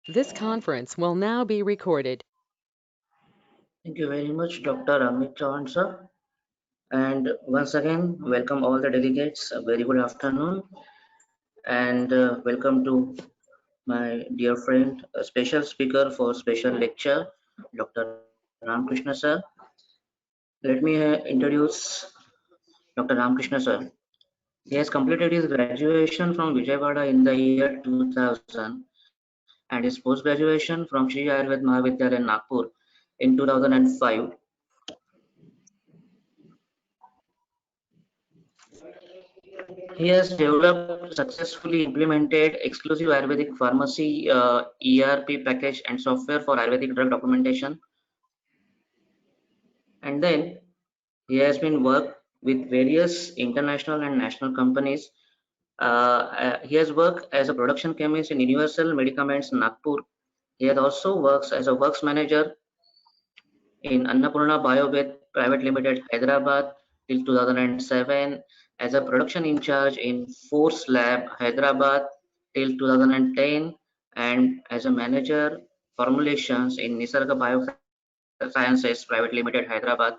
This conference will now be recorded. Thank you very much, Dr. Amit Chauhan, sir. And once again, welcome all the delegates. A very good afternoon, and welcome to my dear friend, a special speaker for special lecture, Dr. Ramkrishna, sir. Let me introduce Dr. Ramkrishna, sir. He has completed his graduation from Vijayawada in the year 2000 and his post-graduation from Sri Ayurved Mahavidyalaya, Nagpur in 2005. He has developed, successfully implemented exclusive Ayurvedic pharmacy ERP package and software for Ayurvedic drug documentation. And then he has been worked with various international and national companies. He has worked as a production chemist in Universal Medicaments Nagpur. He has also works as a works manager in Annapurna Biovet Private Limited, Hyderabad till 2007, as a production in charge in Force Lab, Hyderabad till 2010, and as a manager formulations in Nisarga Biosciences Private Limited, Hyderabad.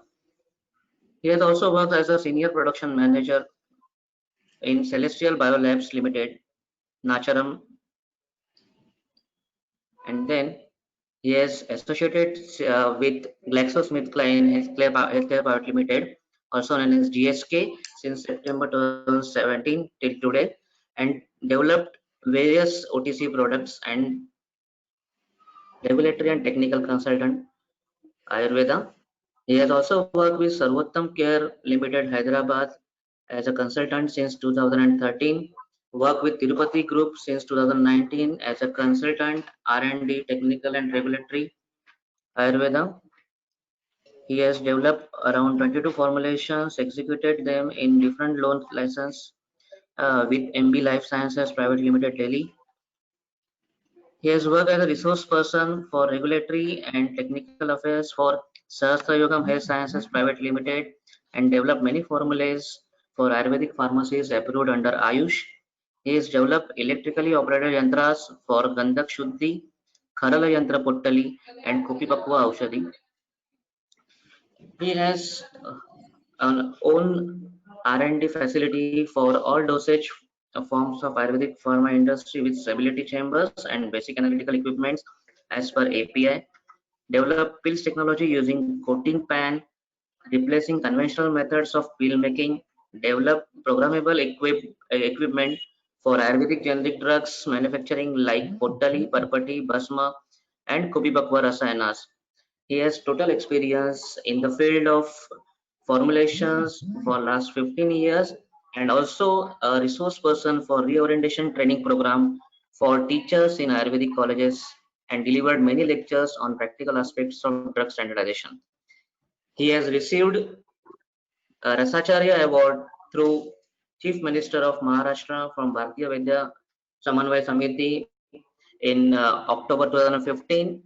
He has also worked as a senior production manager in Celestial Biolabs Limited, Nacharam, and then he is associated with GlaxoSmithKline Healthcare Private Limited, also known as GSK, since September 2017 till today, and developed various OTC products and regulatory and technical consultant Ayurveda. He has also worked with Sarvottam Care Limited, Hyderabad, as a consultant since 2013. Worked with Tirupati Group since 2019 as a consultant R&D, technical and regulatory Ayurveda. He has developed around 22 formulations, executed them in different loan license with MB Life Sciences Private Limited, Delhi. He has worked as a resource person for regulatory and technical affairs for Sahastra Yogam Health Sciences Private Limited and developed many formulas for Ayurvedic pharmacies approved under Ayush. He has developed electrically operated yantras for Gandak Shuddhi, Kharala Yantra Pottali, and Kupipakwa Aushadhi. He has an own R&D facility for all dosage forms of Ayurvedic pharma industry with stability chambers and basic analytical equipments as per API. Develop pills technology using coating pan, replacing conventional methods of pill making. Develop programmable equipment for Ayurvedic generic drugs manufacturing like Pottali, Parpati, Basma, and Kubibakwa Rasayanas. He has total experience in the field of formulations for last 15 years and also a resource person for reorientation training program for teachers in Ayurvedic colleges and delivered many lectures on practical aspects of drug standardization. He has received a Rasacharya Award through Chief Minister of Maharashtra from Bharatiya Vidya Samanvay Samiti in October 2015,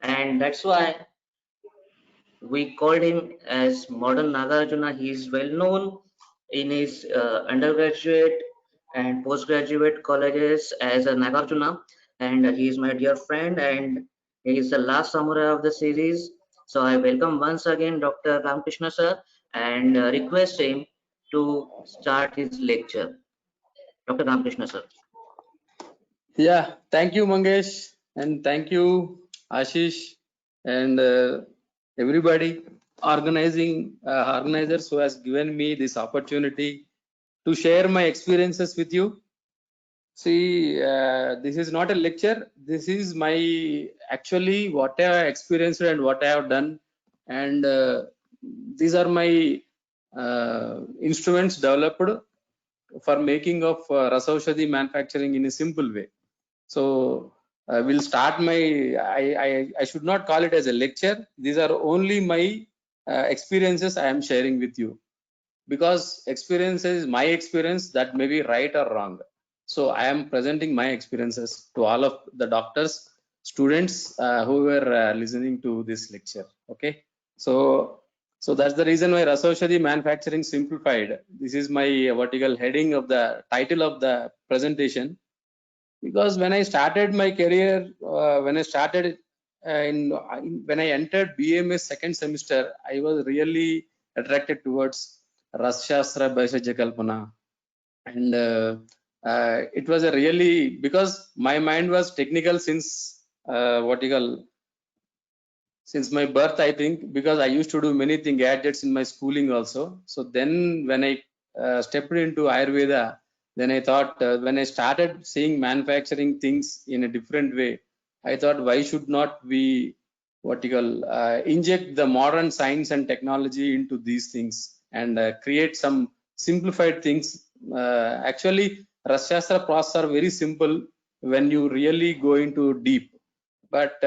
and that's why we called him as modern Nagarjuna. He is well known in his undergraduate and postgraduate colleges as a Nagarjuna, and he is my dear friend, and he is the last samurai of the series. So I welcome once again Dr. Ramkrishna sir and request him to start his lecture. Dr. Ramkrishna sir. Yeah, thank you, Mangesh, and thank you, Ashish, and everybody organizers who has given me this opportunity to share my experiences with you. See, this is not a lecture. This is my actually what I have experienced and what I have done, and these are my instruments developed for making of Rasaushadhi manufacturing in a simple way. So I will start my, I should not call it as a lecture. These are only my experiences I am sharing with you, because experience is my experience, that may be right or wrong. So I am presenting my experiences to all of the doctors, students who were listening to this lecture. Okay. So that's the reason why Rasaushadhi Manufacturing Simplified. This is my vertical heading of the title of the presentation. because when I started my career, when I entered BMS second semester, I was really attracted towards Rasyastra Bhaishajya Kalpana, and it was a really, because my mind was technical since since my birth, I think, because I used to do many things, gadgets in my schooling also. So then when I stepped into Ayurveda, then I thought, when I started seeing manufacturing things in a different way, I thought, why should not we inject the modern science and technology into these things and create some simplified things. Actually, Rasyastra process are very simple when you really go into deep, but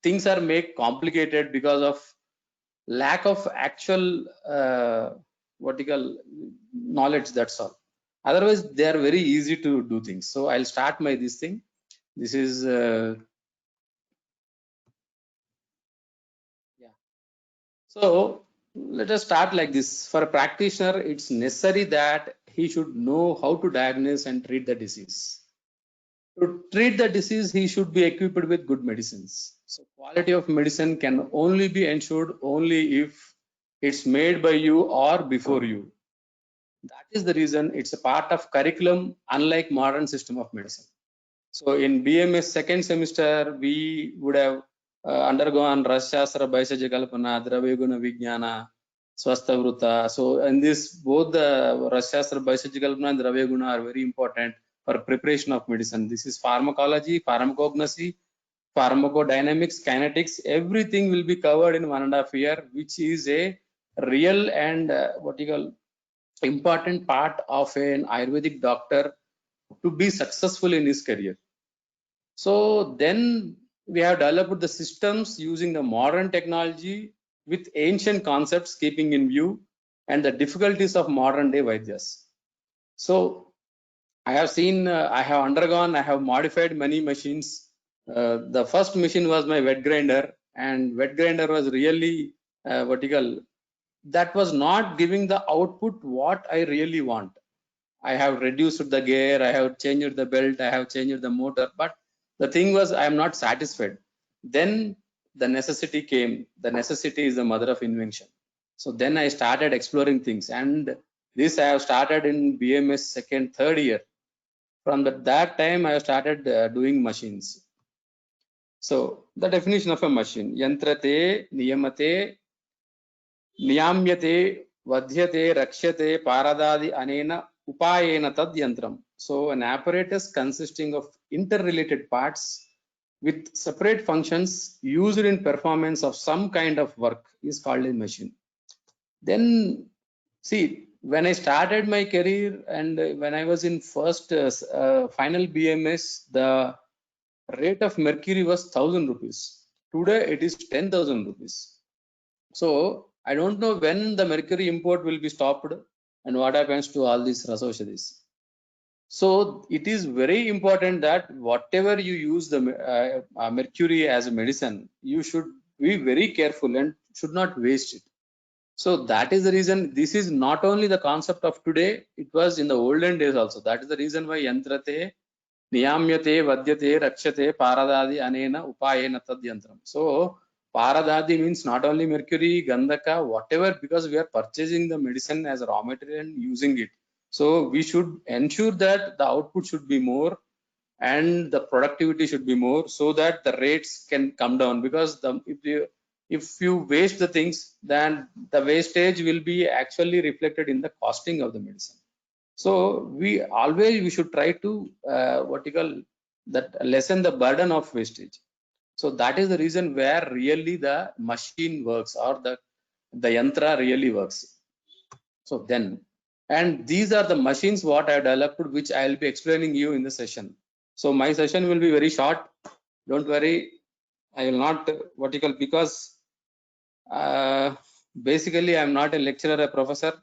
things are made complicated because of lack of actual knowledge. That's all. Otherwise, they are very easy to do things. So I'll start my this thing. This is yeah. So let us start like this. For a practitioner, it's necessary that he should know how to diagnose and treat the disease. To treat the disease, he should be equipped with good medicines. So quality of medicine can only be ensured only if it's made by you or before you. That is the reason it's a part of curriculum, unlike modern system of medicine. So in BMS second semester, we would have undergone Rasyastra Bhaishajya Kalpana, Dravyaguna Vijnana, Swastha Vruta. So in this, both the Rasyastra Bhaishajya Kalpana and Dravyaguna are very important for preparation of medicine. This is pharmacology, pharmacognosy, pharmacodynamics, kinetics, everything will be covered in 1.5 years, which is a real and important part of an Ayurvedic doctor to be successful in his career. So then we have developed the systems using the modern technology with ancient concepts keeping in view and the difficulties of modern day Vaidyas. So I have seen, I have undergone, I have modified many machines. The first machine was my wet grinder, and wet grinder was really that was not giving the output what I really want. I have reduced the gear, I have changed the belt, I have changed the motor, but the thing was I am not satisfied. Then the necessity came. The necessity is the mother of invention. So then I started exploring things, and this I have started in BMS second, third year. From that time I have started doing machines. So the definition of a machine: yantrate, niyamate, niyamyate, vadhyate, rakshyate, paradadi anena upayena tad yantram. So an apparatus consisting of interrelated parts with separate functions used in performance of some kind of work is called a machine. Then see, when I started my career and when I was in first final BMS, the rate of mercury was 1,000 rupees. Today it is 10,000 rupees. So I don't know when the mercury import will be stopped and what happens to all these Rasoshadis. So it is very important that whatever you use the mercury as a medicine, you should be very careful and should not waste it. So that is the reason. This is not only the concept of today, it was in the olden days also. That is the reason why yantrate, niyamyate, vadyate, rakshate, paradadi, anena, upayena tad yantram. So paradadi means not only mercury, gandhaka, whatever, because we are purchasing the medicine as a raw material and using it. So we should ensure that the output should be more and the productivity should be more, so that the rates can come down. Because if you waste the things, then the wastage will be actually reflected in the costing of the medicine. So we should try to lessen the burden of wastage. So that is the reason where really the machine works, or the yantra really works. So then, and these are the machines what I have developed, which I will be explaining you in the session. So my session will be very short. Don't worry, I will not because basically I'm not a lecturer, a professor.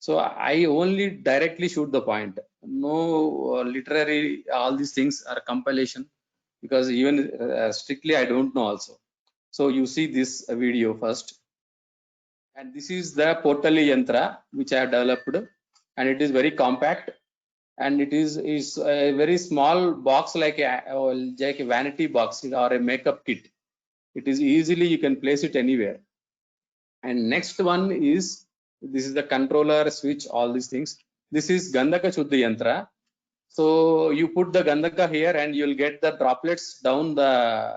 So I only directly shoot the point. No literary, all these things are compilation, because even strictly I don't know also. So you see this video first. And this is the Potali Yantra which I have developed, and it is very compact. and it is a very small box like a vanity box or a makeup kit. It is easily you can place it anywhere. And next one is, this is the controller, switch, all these things. This is Gandhaka Shuddhi Yantra. So you put the Gandhaka here and you'll get the droplets down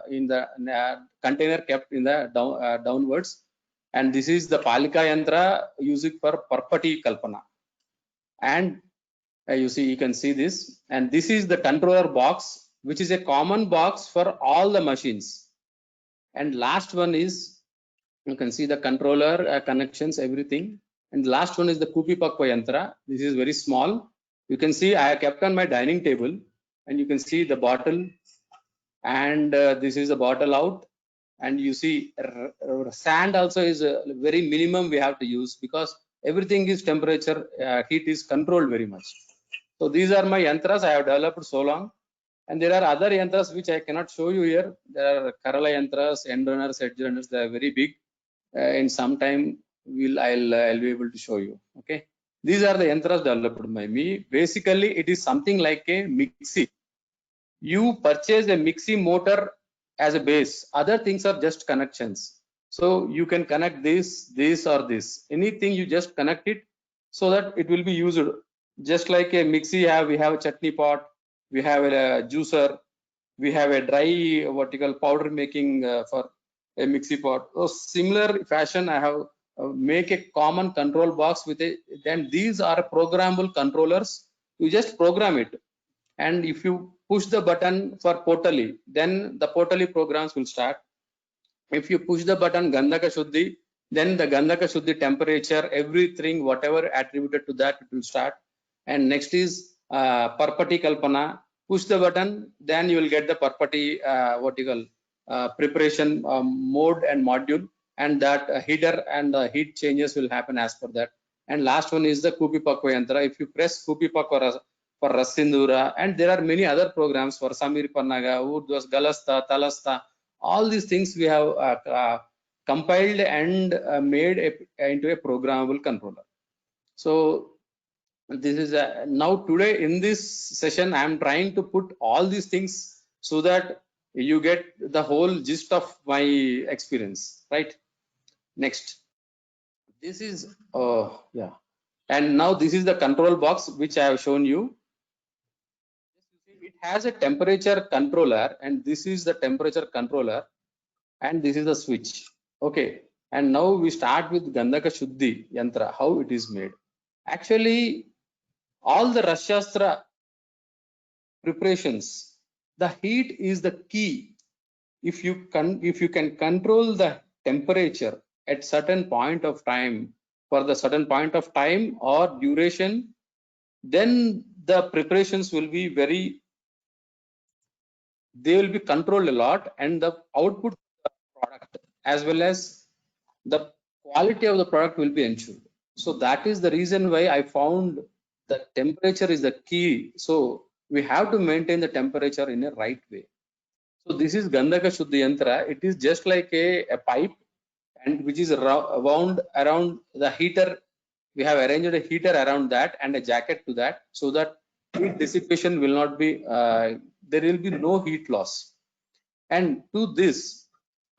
in the container kept in the downwards. And this is the Palika Yantra used for Parpati Kalpana. And you can see this. And this is the controller box, which is a common box for all the machines. And last one is, you can see the controller connections, everything. And the last one is the Kupi Pakwa Yantra. This is very small. You can see I have kept on my dining table, and you can see the bottle, and this is the bottle out. And you see sand also is a very minimum we have to use, because everything is temperature, heat is controlled very much. So these are my yantras I have developed so long. And there are other yantras which I cannot show you here. There are Kerala yantras, end runners, edge runners. They are very big. In some time I'll be able to show you. Okay, these are the yantras developed by me. Basically, it is something like a mixie. You purchase a mixie motor as a base. Other things are just connections. So you can connect this or this. Anything you just connect it so that it will be used. Just like a mixie, we have a chutney pot, we have a juicer, we have a dry vertical powder making for a mixie pot. So similar fashion, I have make a common control box with it. Then these are programmable controllers. You just program it, and if you push the button for Potali, then the Potali programs will start. If you push the button Gandhaka Shuddhi, then the Gandhaka Shuddhi temperature, everything, whatever attributed to that, it will start. And next is Parpati Kalpana. Push the button, then you will get the Parpati vertical preparation mode and module, and that heater and the heat changes will happen as per that. And last one is the Kupi Pakwa Yantra. If you press Kupi Pakwa for Rasindura, and there are many other programs for Samir Pannaga, Urdhwas, Galasta, Talasta, all these things we have compiled and made into a programmable controller. So this is now today in this session I am trying to put all these things so that you get the whole gist of my experience, right? Next, this is yeah, and now this is the control box which I have shown you. It has a temperature controller, and this is the temperature controller, and this is the switch. Okay, and now we start with Gandhaka Shuddhi Yantra, how it is made. Actually, all the Rashastra preparations, the heat is the key. If you can control the temperature at certain point of time, for the certain point of time or duration, then the preparations will be they will be controlled a lot, and the output of the product as well as the quality of the product will be ensured. So that is the reason why I found the temperature is the key. So we have to maintain the temperature in a right way. So this is Gandhaka Shuddhi Yantra. It is just like a pipe, and which is wound around the heater. We have arranged a heater around that and a jacket to that, so that heat dissipation will not be, there will be no heat loss. And to this,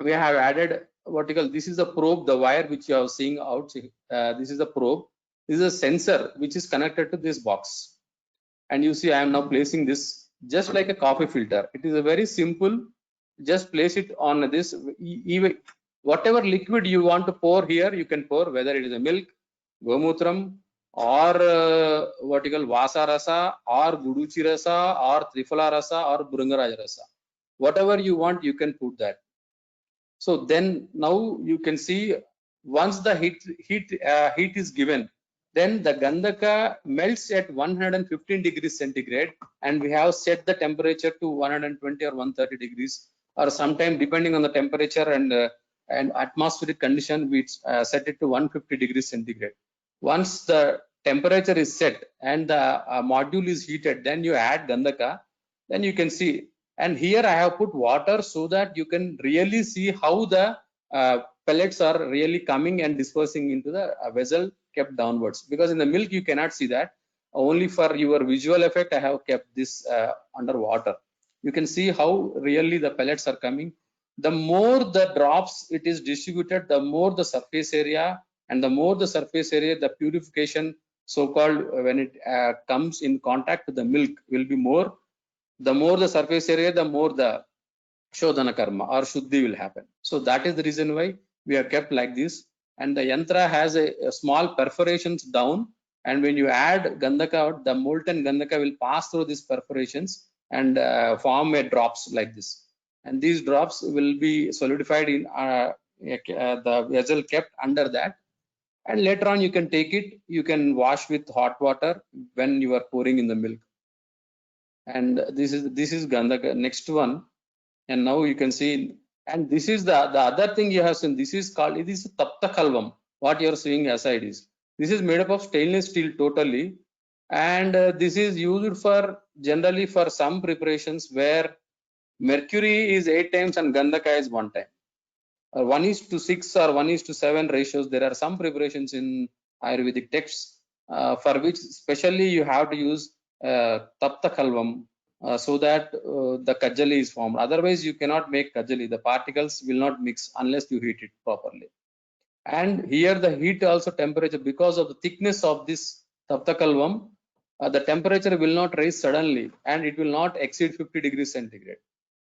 we have added vertical. This is the probe, the wire which you are seeing out. This is the probe. This is a sensor which is connected to this box. And you see, I am now placing this just like a coffee filter. It is a very simple. Just place it on this. Even whatever liquid you want to pour here, you can pour, whether it is a milk, gomutram, or vertical vasa rasa, or guduchi rasa, or trifala rasa, or bhringaraj rasa. Whatever you want, you can put that. So then now you can see, once the heat is given, then the Gandhaka melts at 115 degrees centigrade, and we have set the temperature to 120 or 130 degrees, or sometime depending on the temperature and atmospheric condition, we set it to 150 degrees centigrade. Once the temperature is set and the module is heated, then you add Gandhaka, then you can see. And here I have put water so that you can really see how the pellets are really coming and dispersing into the vessel kept downwards. Because in the milk you cannot see that. Only for your visual effect, I have kept this underwater. You can see how really the pellets are coming. The more the drops it is distributed, the more the surface area, and the more the surface area, the purification, so called, when it comes in contact with the milk, will be more. The more the surface area, the more the Shodhana karma or Shuddhi will happen. So that is the reason why we are kept like this. And the yantra has a small perforations down. And when you add Gandhaka out, the molten Gandhaka will pass through these perforations and form a drops like this. And these drops will be solidified in the vessel kept under that. And later on, you can take it, you can wash with hot water when you are pouring in the milk. And this is Gandhaka. Next one. And now you can see, and this is the other thing you have seen. This is called, it is Tapta Kalvam. What you are seeing aside is, this is made up of stainless steel totally, and this is used for generally for some preparations where mercury is 8 times and Gandhaka is 1 time, or 1:6 or 1:7 ratios. There are some preparations in Ayurvedic texts for which specially you have to use Tapta Kalvam. So that the kajali is formed. Otherwise, you cannot make kajali. The particles will not mix unless you heat it properly. And here the heat also temperature, because of the thickness of this taptakalvam, the temperature will not rise suddenly and it will not exceed 50 degrees centigrade.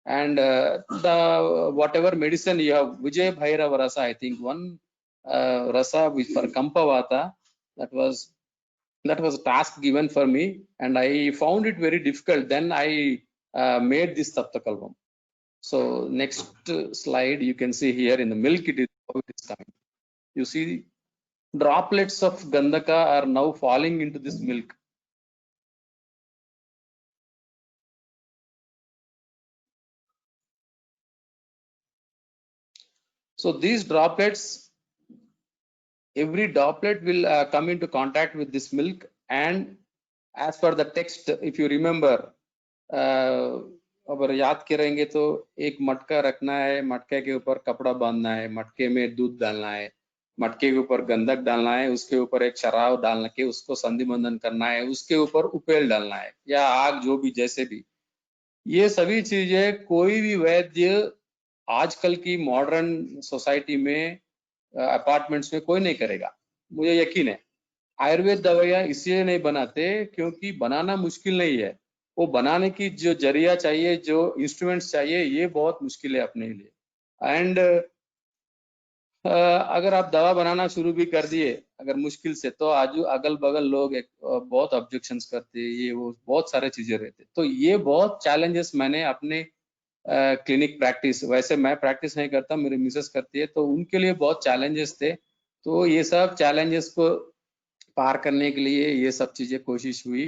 And the whatever medicine you have, Vijay Bhairava Rasa, I think one rasa which for Kampavata, that was a task given for me, and I found it very difficult. Then I made this Taptakalvam. So next slide, you can see here in the milk, it is how it is coming. You see droplets of Gandhaka are now falling into this milk. So these droplets, every droplet will come into contact with this milk, and as per the text, if you remember, अगर याद करेंगे तो एक मटका रखना है, मटके के ऊपर कपड़ा बांधना है, मटके में दूध डालना है, मटके के ऊपर गंधक डालना है, उसके ऊपर एक शराब डालना के उसको संधि बंधन करना है, उसके ऊपर उपेल डालना है या आग, जो भी जैसे भी। ये सभी चीजें कोई भी वैद्य आजकल की मॉडर्न सोसाइटी में अपार्टमेंट्स में कोई नहीं करेगा, मुझे यकीन है। आयुर्वेद दवाइयाँ इसलिए नहीं बनाते क्योंकि बनाना मुश्किल नहीं है, वो बनाने की जो जरिया चाहिए, जो इंस्ट्रूमेंट्स चाहिए, ये बहुत मुश्किल है अपने लिए। एंड अगर आप दवा बनाना शुरू भी कर दिए अगर मुश्किल से, तो आज अगल बगल लोग बहुत ऑब्जेक्शंस करते हैं, ये वो बहुत सारे चीजें रहते। तो ये बहुत चैलेंजेस मैंने अपने क्लिनिक प्रैक्टिस, वैसे मैं प्रैक्टिस नहीं करता, मेरी मिसेस करती है, तो उनके लिए बहुत चैलेंजेस थे। तो ये सब चैलेंजेस को पार करने के लिए ये सब चीजें कोशिश हुई।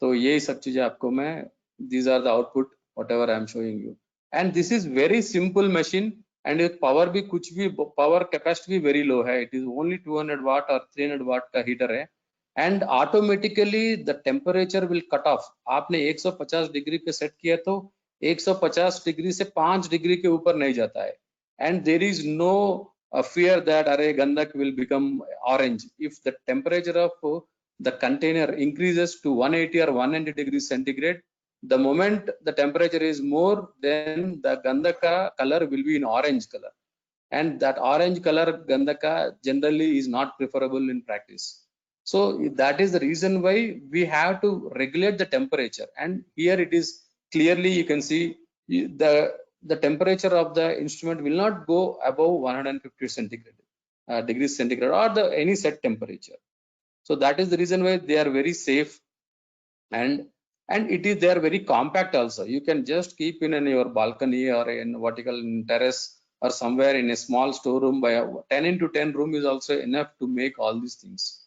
तो ये सब चीजें आपको मैं, these are the output whatever I am showing you, and this is very simple machine, and power भी कुछ भी, पावर कैपेसिटी भी वेरी लो है, it is only 200 वाट और 300 वाट का हीटर है, and automatically the temperature will cut off। आपने 150 degree पे सेट किया तो 150 डिग्री से 5 डिग्री के ऊपर नहीं जाता है, and there is no fear that array Gandhak will become orange. If the temperature of the container increases to 180 or 190 degrees centigrade, the moment the temperature is more, then the Gandhaka color will be in orange color, and that orange color Gandhaka generally is not preferable in practice. So that is the reason why we have to regulate the temperature, and here it is clearly you can see the temperature of the instrument will not go above 150 centigrade degrees centigrade or the any set temperature. So that is the reason why they are very safe, and it is, they are very compact also. You can just keep in your balcony or in vertical terrace or somewhere in a small storeroom. By a 10 into 10 room is also enough to make all these things.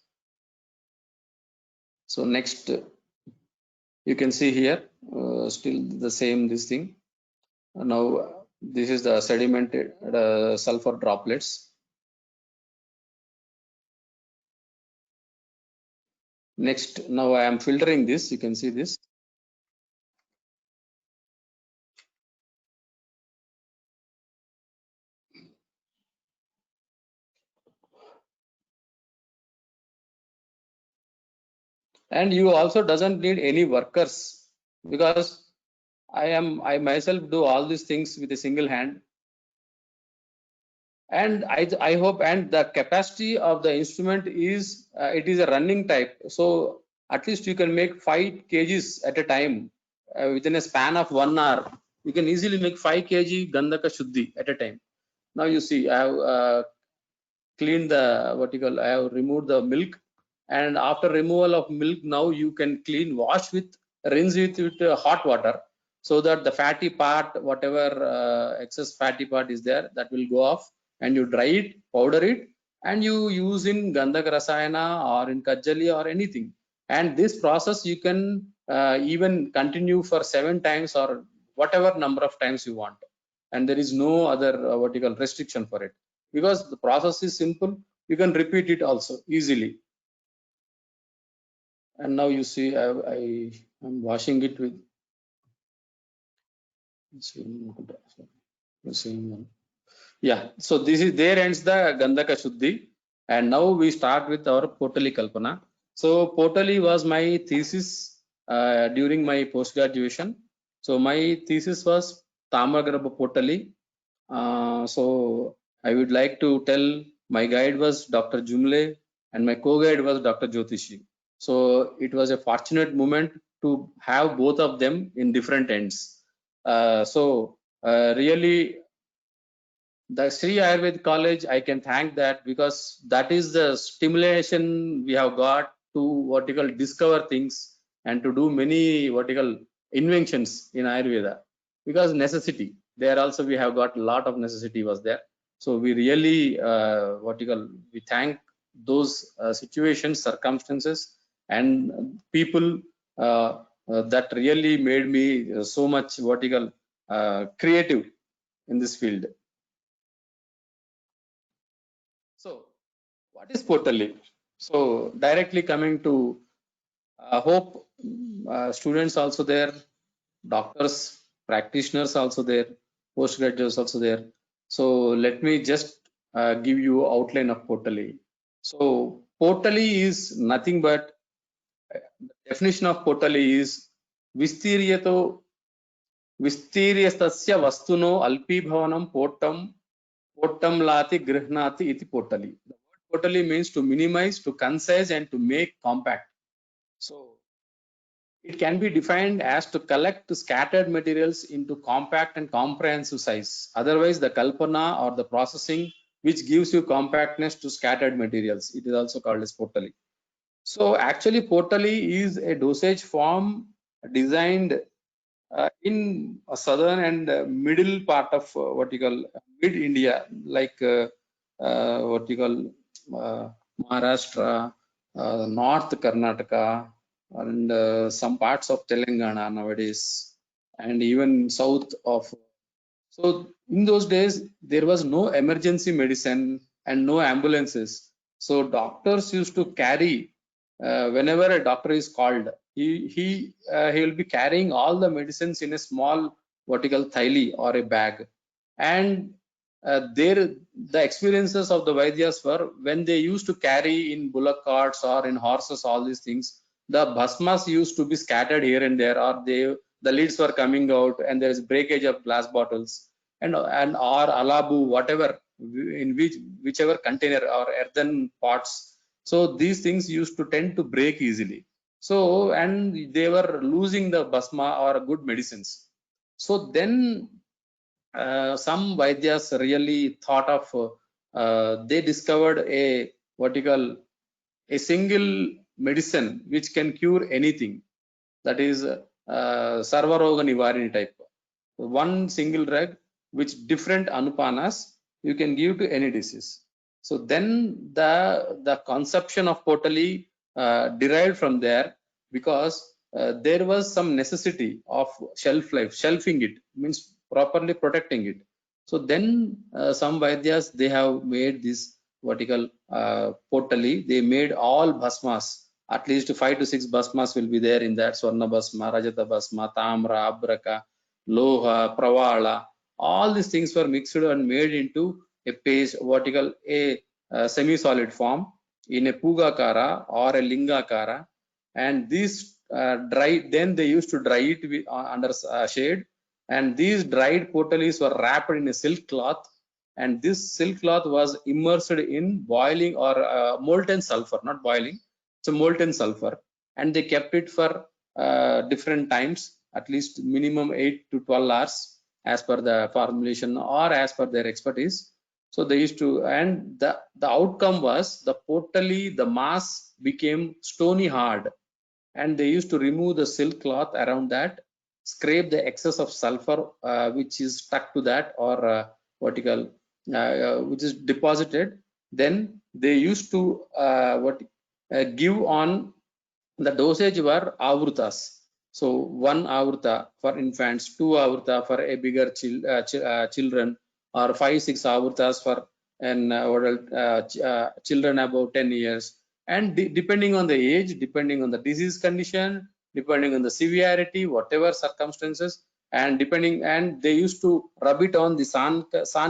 So next you can see here still the same this thing. Now this is the sedimented sulfur droplets. Next, now I am filtering this, you can see this. And you also doesn't need any workers, because I myself do all these things with a single hand. And I hope, and the capacity of the instrument is it is a running type, so at least you can make 5 kgs at a time within a span of 1 hour. You can easily make 5 kg Gandhaka Shuddhi at a time. Now you see, I have cleaned the I have removed the milk, and after removal of milk, now you can wash with, rinse it with hot water, so that the fatty part, whatever excess fatty part is there, that will go off, and you dry it, powder it, and you use in Gandhaka Rasayana or in Kajjali or anything. And this process you can even continue for 7 times or whatever number of times you want, and there is no other restriction for it, because the process is simple. You can repeat it also easily. And now you see, I'm washing it with same one. Yeah, so this is, there ends the Gandhaka Shuddhi, and now we start with our Potali Kalpana. So Potali was my thesis during my post graduation. So my thesis was Tamagrabha Potali. So I would like to tell, my guide was Dr. Jumle and my co-guide was Dr. Jyotishi. So it was a fortunate moment to have both of them in different ends. Really, the Sri Ayurved College, I can thank that, because that is the stimulation we have got to discover things and to do many inventions in Ayurveda, because necessity. There also we have got a lot of necessity was there. So we really we thank those situations, circumstances, and people that really made me so much creative in this field. So what is Potali? So directly coming to hope students also there, doctors, practitioners also there, postgraduates also there. So let me just give you outline of Potali. So Potali is nothing but, definition of Potali is Vistiryato Vistiryastasya Vastuno Alpibhavanam Pottam Lati Grihnati iti Potali. The word Potali means to minimize, to concise, and to make compact. So it can be defined as to collect scattered materials into compact and comprehensive size. Otherwise, the kalpana or the processing which gives you compactness to scattered materials, it is also called as Potali. So actually, Potali is a dosage form designed in southern and middle part of mid India, like Maharashtra, North Karnataka, and some parts of Telangana nowadays, and even south of. So in those days, there was no emergency medicine and no ambulances. So doctors used to carry, whenever a doctor is called, he will be carrying all the medicines in a small thali or a bag. And the experiences of the Vaidyas were, when they used to carry in bullock carts or in horses, all these things, the bhasmas used to be scattered here and there, or the lids were coming out, and there is breakage of glass bottles, and or alabu, whatever, in whichever container or earthen pots. So these things used to tend to break easily. So, and they were losing the bhasma or good medicines. So then some Vaidyas really thought of, they discovered a a single medicine which can cure anything. That is Sarvaroga Nivarini type. One single drug which different anupanas you can give to any disease. So then the conception of Potali derived from there, because there was some necessity of shelf life, shelving it means properly protecting it. So then some Vaidyas, they have made this Potali. They made all bhasmas, at least 5 to 6 bhasmas will be there in that: Swarna Bhasma, Rajata Bhasma, Tamra, Abraka, Loha, Pravala. All these things were mixed and made into a paste, a semi-solid form in a Pugakara or a Lingakara. and these then they used to dry it under shade, and these dried potalis were wrapped in a silk cloth, and this silk cloth was immersed in boiling or molten sulfur, not boiling, it's a molten sulfur, and they kept it for different times, at least minimum 8 to 12 hours as per the formulation or as per their expertise. So they used to, and the outcome was the potally, the mass became stony hard, and they used to remove the silk cloth around that, scrape the excess of sulfur which is stuck to that, or which is deposited. Then they used to give on the dosage were avrutas. So 1 avruta for infants, 2 avruta for a bigger children, or 5-6 avrutas for an children above 10 years. And depending on the age, depending on the disease condition, depending on the severity, whatever circumstances, and they used to rub it on the san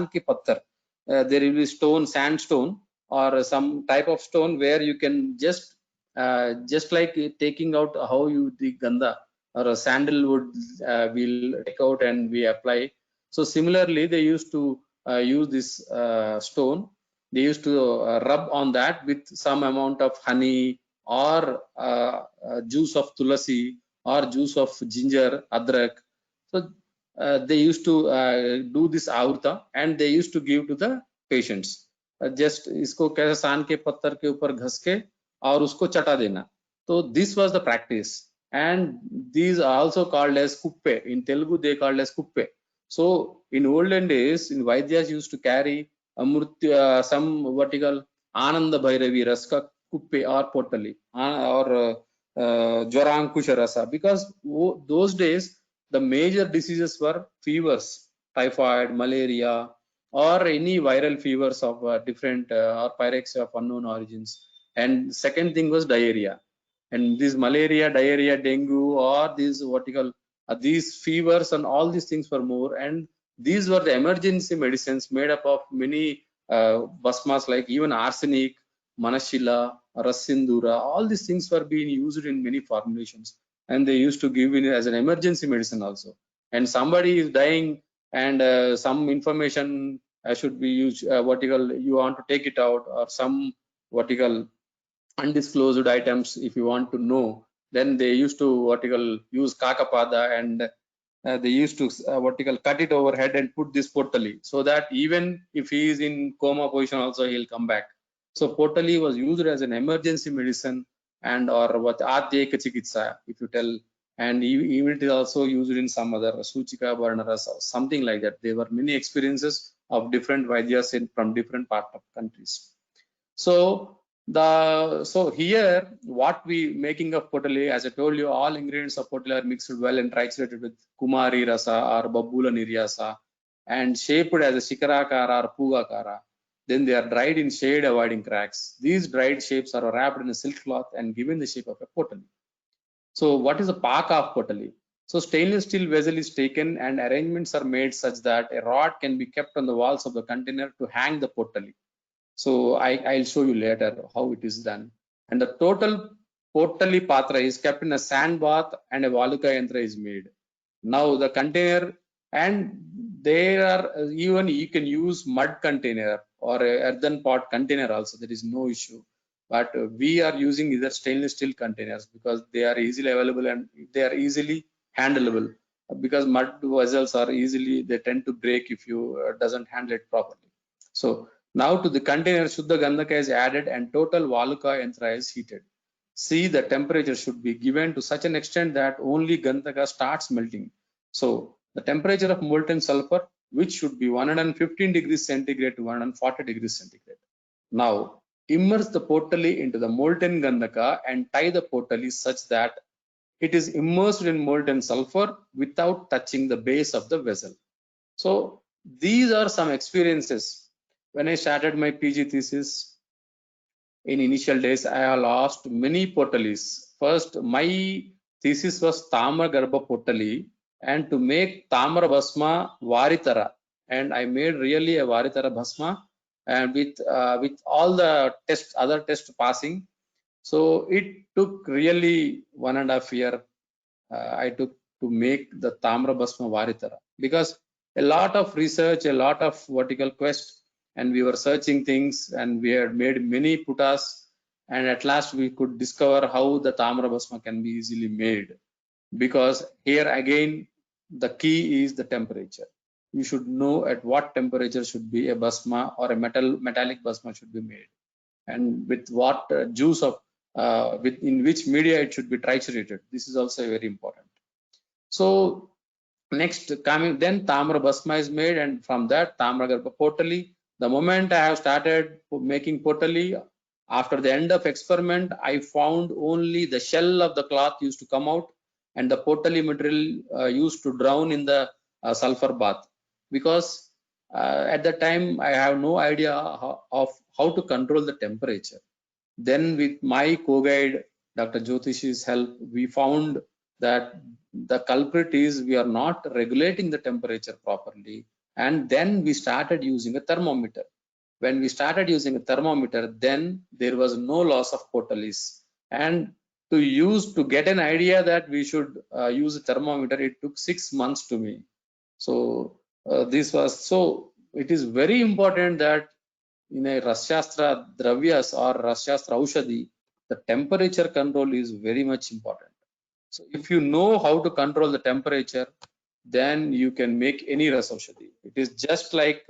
ki pattar. There will be sandstone, or some type of stone where you can just like taking out how you the ganda or a sandalwood we'll take out and we apply. So similarly, they used to use this stone. They used to rub on that with some amount of honey, or juice of tulasi, or juice of ginger, adrak. So they used to do this avrta, and they used to give to the patients. Just इसको कैसे सान के पत्थर के ऊपर घस के और उसको चटा देना. So this was the practice, and these are also called as kuppe. In Telugu they called as kuppe. So in olden days, in Vaidyas used to carry some vertical Ananda Bhairavi Raska kuppe or potali, or Jwarankusha Rasa, because those days the major diseases were fevers, typhoid, malaria, or any viral fevers of different or pyrexia of unknown origins. And second thing was diarrhea, and this malaria, diarrhea, dengue, or these fevers and all these things were more, and these were the emergency medicines made up of many basmas, like even arsenic, manashila, rasindura. All these things were being used in many formulations, and they used to give it as an emergency medicine also. And somebody is dying, and some information should be used, you want to take it out, or some undisclosed items if you want to know, then they used to use kakapada, and they used to cut it overhead and put this potali, so that even if he is in coma position also he'll come back. So potali was used as an emergency medicine, and or what adyeka chikitsa, if you tell, and even it is also used in some other suchika varnaras or something like that. There were many experiences of different vaidyas from different parts of countries. So here what we making of potali, as I told you, all ingredients of potali are mixed well and triturated with kumari rasa or babula niryasa, and shaped as a shikarakara or pugakara. Then they are dried in shade, avoiding cracks. These dried shapes are wrapped in a silk cloth and given the shape of a potali. So what is the paka of potali? So stainless steel vessel is taken, and arrangements are made such that a rod can be kept on the walls of the container to hang the potali. So I'll show you later how it is done. And the total potali patra is kept in a sand bath, and a valuka yantra is made. Now the container, and there are even you can use mud container or a earthen pot container also. There is no issue. But we are using either stainless steel containers because they are easily available and they are easily handleable. Because mud vessels are they tend to break if you doesn't handle it properly. So now to the container, Shuddha Gandhaka is added and total Valuka yantra is heated. See, the temperature should be given to such an extent that only Gandhaka starts melting. So the temperature of molten sulfur, which should be 115 degrees centigrade to 140 degrees centigrade. Now immerse the potali into the molten Gandhaka and tie the potali such that it is immersed in molten sulfur without touching the base of the vessel. So these are some experiences. When I started my PG thesis, in initial days, I have lost many potalis. First, my thesis was Tamra Garbha potali, and to make Tamra Bhasma Varitara, and I made really a Varitara Bhasma, and with all the other tests passing, So it took really 1.5 years I took to make the Tamra Bhasma Varitara, because a lot of research, a lot of vertical quest, and we were searching things, and we had made many putas, and at last we could discover how the Tamra Bhasma can be easily made. Because here again, the key is the temperature. You should know at what temperature should be a Bhasma or a metallic Bhasma should be made, and with what juice of in which media it should be triturated. This is also very important. So next coming, then Tamra Bhasma is made, and from that Tamra Garbha Potali. The moment I have started making potali, after the end of experiment, I found only the shell of the cloth used to come out, and the potali material used to drown in the sulfur bath, because at that time I have no idea of how to control the temperature. Then with my co-guide Dr. Jyotishi's help, we found that the culprit is we are not regulating the temperature properly, and then we started using a thermometer. When we started using a thermometer, then there was no loss of potalis. And to get an idea that we should use a thermometer, it took 6 months to me. So it is very important that in a Rasyastra Dravyas or Rasyastra Aushadhi, the temperature control is very much important. So if you know how to control the temperature, then you can make any Ras Aushadhi. It is just like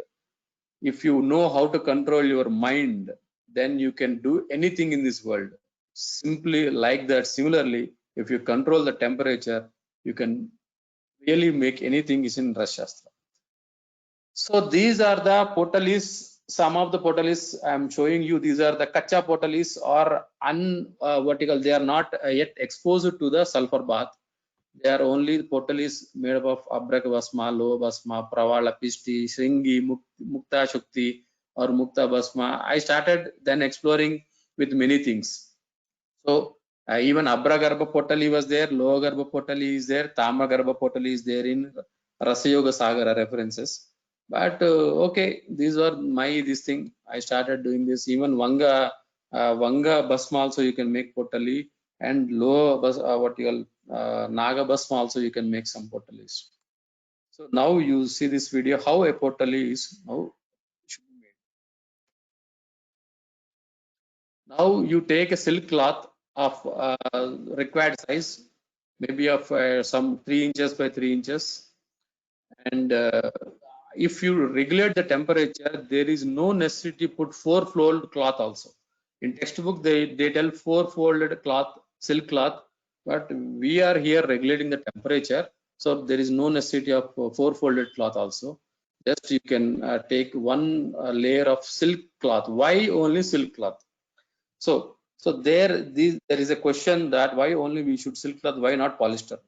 if you know how to control your mind, then you can do anything in this world. Simply like that, similarly, if you control the temperature, you can really make anything is in Rasyastra. So these are the potalis. Some of the potalis I am showing you. These are the kacha potalis or vertical. They are not yet exposed to the sulfur bath. They are only potalis made up of Abrak Bhasma, Loha Bhasma, Pravala Pishti, Shringi, Mukta Shakti or Mukta Bhasma. I started then exploring with many things. So even Abra Garbha Potali was there, Loha Garbha Potali is there, Tama Garbha Potali is there in Rasayoga Sagara references. But okay, these were this thing. I started doing this. Even Vanga Bhasma also you can make potali, and low Naga Bhasma also you can make some potalis. So now you see this video how a potali is now should be made. Now you take a silk cloth of required size, maybe of some 3 inches by 3 inches, and if you regulate the temperature, there is no necessity to put 4-fold cloth also. In textbook, they tell 4-folded cloth, silk cloth, but we are here regulating the temperature. So there is no necessity of 4-folded cloth also. Just you can take one layer of silk cloth. Why only silk cloth? So there is a question that why only we should silk cloth, why not polyester?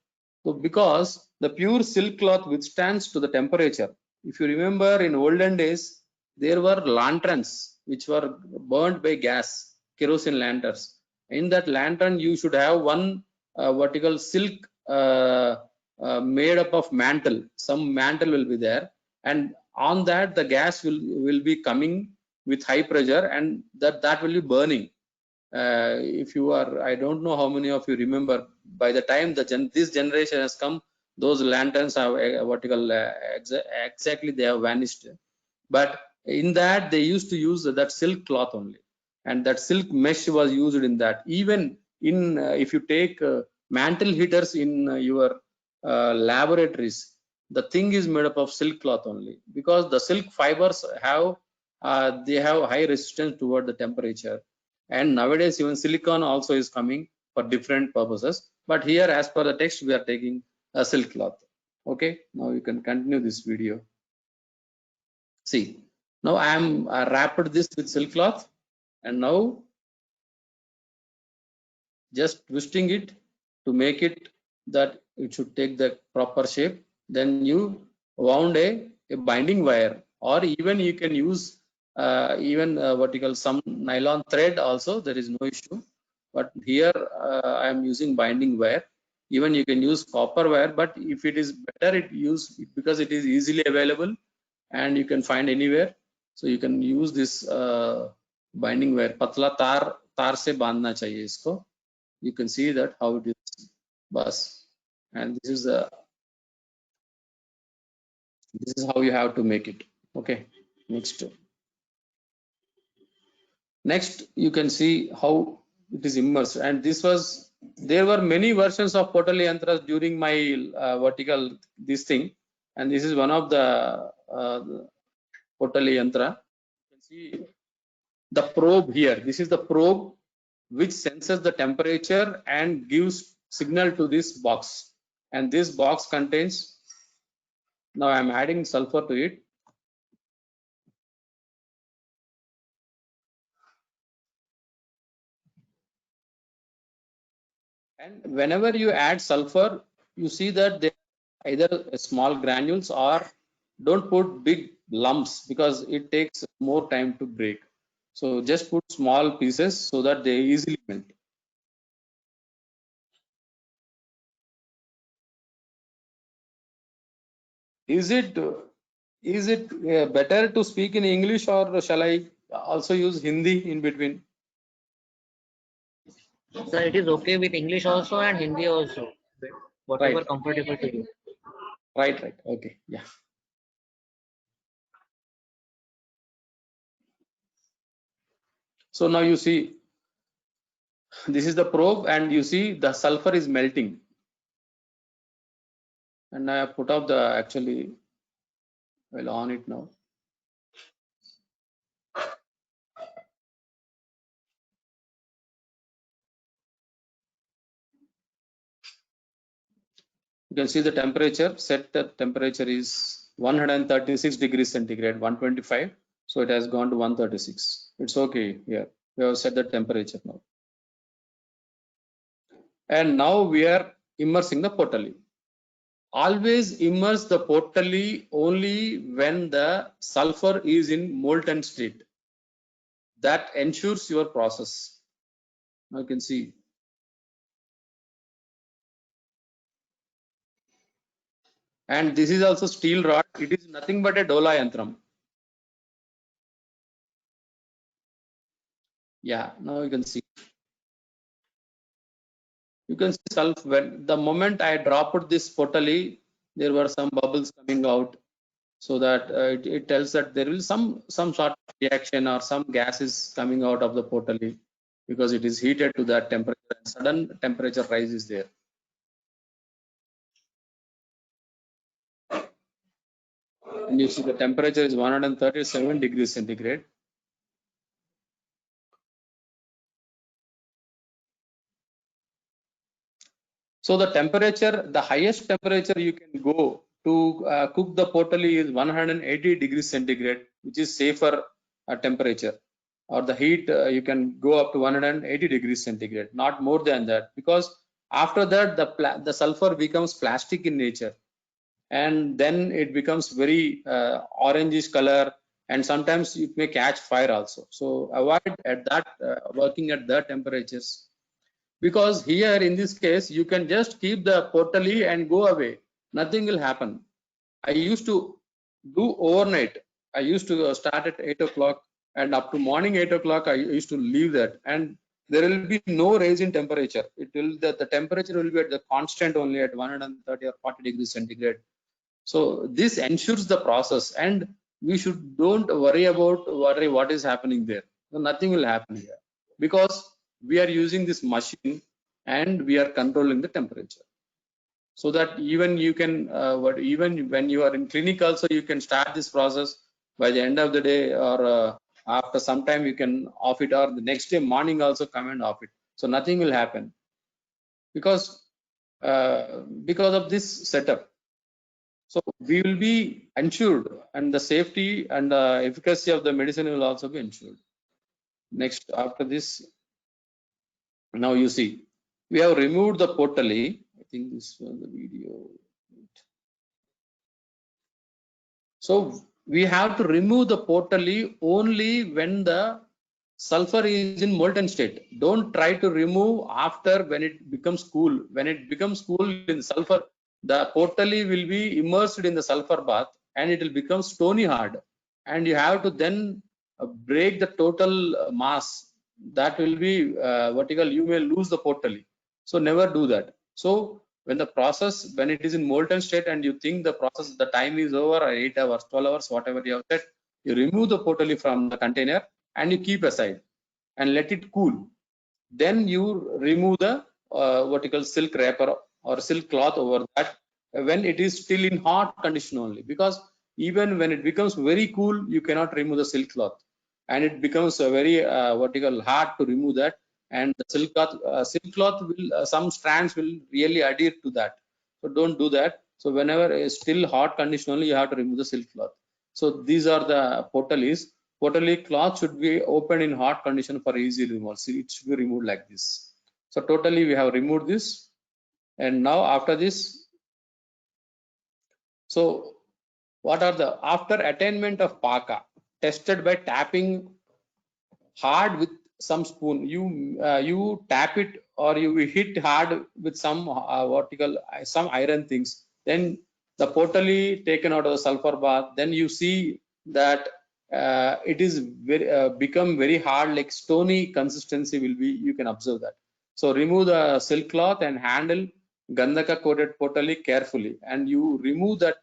So because the pure silk cloth withstands to the temperature. If you remember in olden days, there were lanterns which were burnt by gas, kerosene lanterns. In that lantern, you should have one vertical silk made up of mantle. Some mantle will be there, and on that the gas will be coming with high pressure, and that will be burning. If you are, I don't know how many of you remember, by the time this generation has come, those lanterns have vertical exactly they have vanished. But in that they used to use that silk cloth only, and that silk mesh was used in that. Even in if you take mantle heaters in your laboratories, the thing is made up of silk cloth only, because the silk fibers have they have high resistance toward the temperature. And nowadays even silicon also is coming for different purposes, but here as per the text we are taking a silk cloth. Okay, now you can continue this video. See, now I am wrapped this with silk cloth, and now just twisting it to make it that it should take the proper shape. Then you wound a binding wire, or even you can use vertical some nylon thread also, there is no issue. But here I am using binding wire. Even you can use copper wire, but if it is better, because it is easily available and you can find anywhere. So you can use this binding wire, patla tar तार से बांधना चाहिए इसको. You can see that how it is bus, and this is how you have to make it. Okay, next you can see how it is immersed, and there were many versions of Potali yantras during my vertical this thing, and this is one of the Potali yantra. You can see the probe here. This is the probe which senses the temperature and gives signal to this box, and this box contains, now I am adding sulfur to it. And whenever you add sulfur, you see that they either small granules or don't put big lumps because it takes more time to break. So just put small pieces so that they easily melt. Is it better to speak in English, or shall I also use Hindi in between? Sir, it is okay with English also and Hindi also. Whatever Right. comfortable to you. Right. Okay. Yeah. So now you see, this is the probe, and you see the sulfur is melting. And I have put up the actually, well, on it now. You can see the temperature, set the temperature is 136 degrees centigrade, 125. So it has gone to 136. It's okay here. We have set the temperature now. And now we are immersing the Potali. Always immerse the Potali only when the sulfur is in molten state. That ensures your process. Now you can see. And this is also steel rod. It is nothing but a Dola yantram. Yeah, now you can see. You can see when the moment I dropped this Potali, there were some bubbles coming out, so that it tells that there will some sort of reaction or some gas is coming out of the Potali because it is heated to that temperature, and sudden temperature rise is there. And you see the temperature is 137 degrees centigrade. So the temperature, the highest temperature you can go to cook the Potali is 180 degrees centigrade, which is safer temperature. Or the heat, you can go up to 180 degrees centigrade, not more than that, because after that the sulfur becomes plastic in nature, and then it becomes very orangish color, and sometimes it may catch fire also. So avoid at that working at that temperatures. Because here in this case you can just keep the Potali and go away, nothing will happen. I used to do overnight. I used to start at 8 o'clock, and up to morning 8 o'clock I used to leave that, and there will be no rise in temperature. It will the temperature will be at the constant only at 130 or 40 degrees centigrade. So this ensures the process, and we don't worry what is happening there. So nothing will happen here because we are using this machine and we are controlling the temperature. So that even you can even when you are in clinic also, you can start this process by the end of the day, or after some time you can off it, or the next day morning also come and off it. So nothing will happen because of this setup. So we will be ensured, and the safety and the efficacy of the medicine will also be ensured. Next, after this, now you see, we have removed the Potali. I think this was the video. So we have to remove the Potali only when the sulfur is in molten state. Don't try to remove after when it becomes cool. When it becomes cool in sulfur, the Potali will be immersed in the sulfur bath and it will become stony hard. And you have to then break the total mass that will be vertical, you may lose the potally. So never do that. So when the process, when it is in molten state and you think the process, the time is over, 8 hours, 12 hours, whatever you have said, you remove the potally from the container and you keep aside and let it cool. Then you remove the vertical silk wrapper or silk cloth over that when it is still in hot condition only, because even when it becomes very cool, you cannot remove the silk cloth, and it becomes a very vertical hard to remove that. And the silk cloth will some strands will really adhere to that, so don't do that. So whenever it's still hot condition only, you have to remove the silk cloth. So these are the potalis. Potally cloth should be opened in hot condition for easy removal. See, it should be removed like this. So totally we have removed this, and now after this, so what are the after attainment of paka tested by tapping hard with some spoon, you tap it or you hit hard with some vertical some iron things, then the potally taken out of the sulfur bath, then you see that it is very become very hard, like stony consistency will be, you can observe that. So remove the silk cloth and handle gandhaka coated potally carefully, and you remove that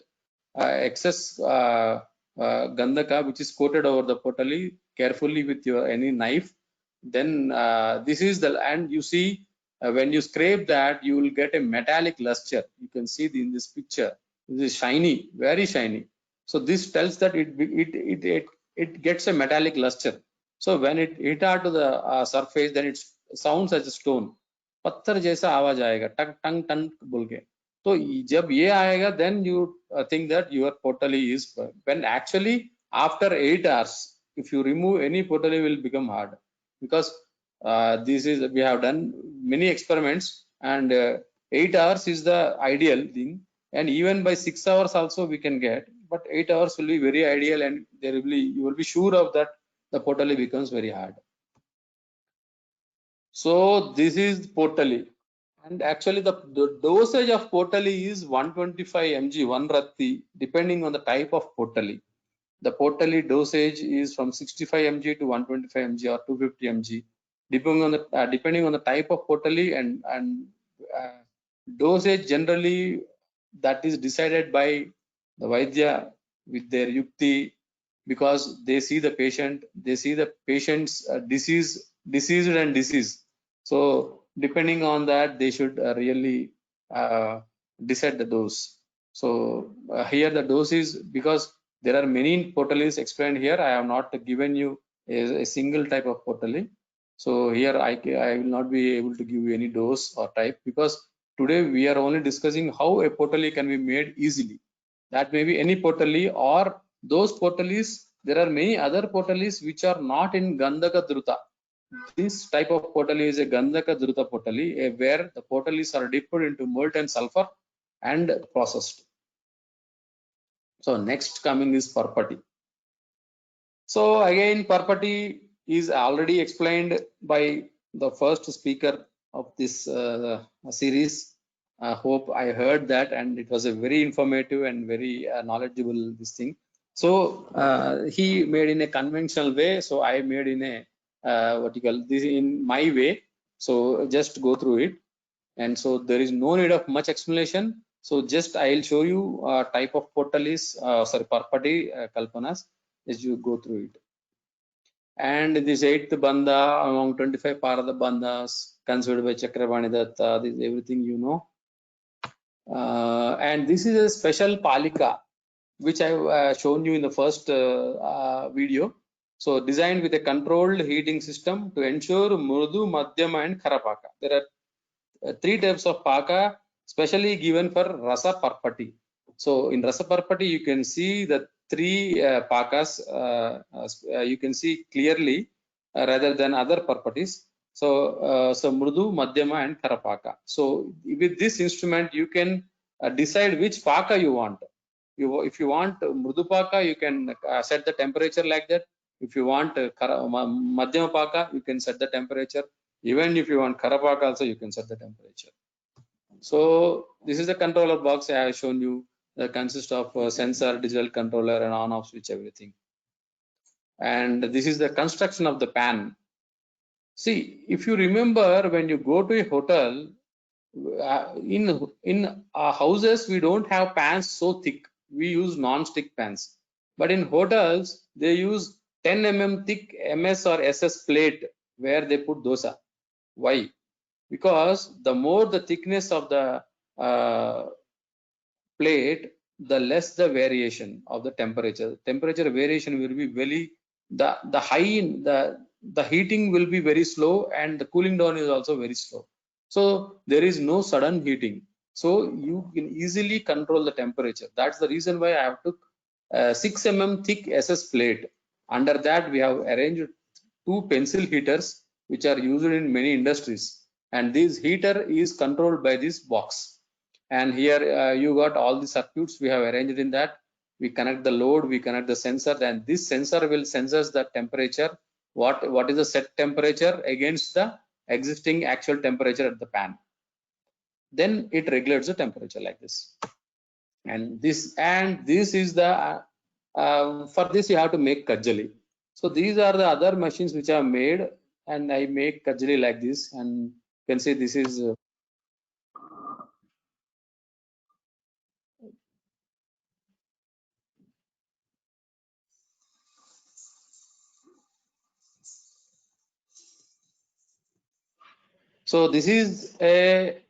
excess gandhaka which is coated over the potally carefully with your any knife. Then this is the, and you see when you scrape that, you will get a metallic luster. You can see in this picture, this is shiny, very shiny. So this tells that it gets a metallic luster. So when it hit onto the surface, then it sounds as a stone, पत्थर जैसा आवाज आएगा, टंग टंग टंग बोल के. तो जब ये आएगा, then you think that your potally is, when actually after 8 hours, if you remove any potally will become hard, because this is, we have done many experiments, and 8 hours is the ideal thing, and even by 6 hours also we can get, but 8 hours will be very ideal, and there will be, you will be sure of that the potally becomes very hard. So this is potally, and actually the dosage of potally is 125 mg 1 ratti, depending on the type of potally. The potally dosage is from 65 mg to 125 mg or 250 mg, depending on the type of potally, and dosage generally that is decided by the Vaidya with their yukti, because they see the patient, they see the patient's diseased and disease. So depending on that, they should really decide the dose. So here the dose is, because there are many potalis explained here, I have not given you a single type of potally. So here I will not be able to give you any dose or type, because today we are only discussing how a potally can be made easily. That may be any potally, or those potalis, there are many other potalis which are not in Gandhaka Druta. This type of potally is a Gandhaka Druta potally, where the potalis are dipped into molten sulfur and processed. So next coming is Parpati. So again, Parpati is already explained by the first speaker of this series. I hope I heard that, and it was a very informative and very knowledgeable this thing. So he made in a conventional way, so I made in a vertical, this in my way. So just go through it, and so there is no need of much explanation. So just I will show you type of potalis, Parpati kalpanas, as you go through it. And this 8th bandha among 25 Parada bandhas considered by Chakravarti Datta, this everything you know. And this is a special palika which I have shown you in the first video. So designed with a controlled heating system to ensure mrudu, madhyama and kharapaka. There are 3 types of paka specially given for Rasa Parpati. So in Rasa Parpati you can see the 3 pakas you can see clearly rather than other Parpatis. So so Mrudu, Madhyama and Kharapaka. So with this instrument you can decide which paka you want. If you want Mrudu paka, you can set the temperature like that. If you want Madhyama paka, you can set the temperature. Even if you want Kharapaka also, you can set the temperature. So this is the controller box I have shown you. That consists of sensor, digital controller, and on-off switch, everything. And this is the construction of the pan. See, if you remember, when you go to a hotel, in our houses we don't have pans so thick. We use non-stick pans. But in hotels, they use 10 mm thick MS or SS plate where they put dosa. Why? Because the more the thickness of the plate, the less the variation of the temperature. Temperature variation will be very, the high, the heating will be very slow, and the cooling down is also very slow. So there is no sudden heating. So you can easily control the temperature. That's the reason why I have took 6 mm thick SS plate. Under that, we have arranged 2 pencil heaters, which are used in many industries. And this heater is controlled by this box. And here you got all the circuits we have arranged in that. We connect the load, we connect the sensor, and this sensor will senses the temperature. What is the set temperature against the existing actual temperature at the pan. Then it regulates the temperature like this. And this is the for this you have to make kajali. So these are the other machines which are made, and I make kajali like this. And you can see this is so this is a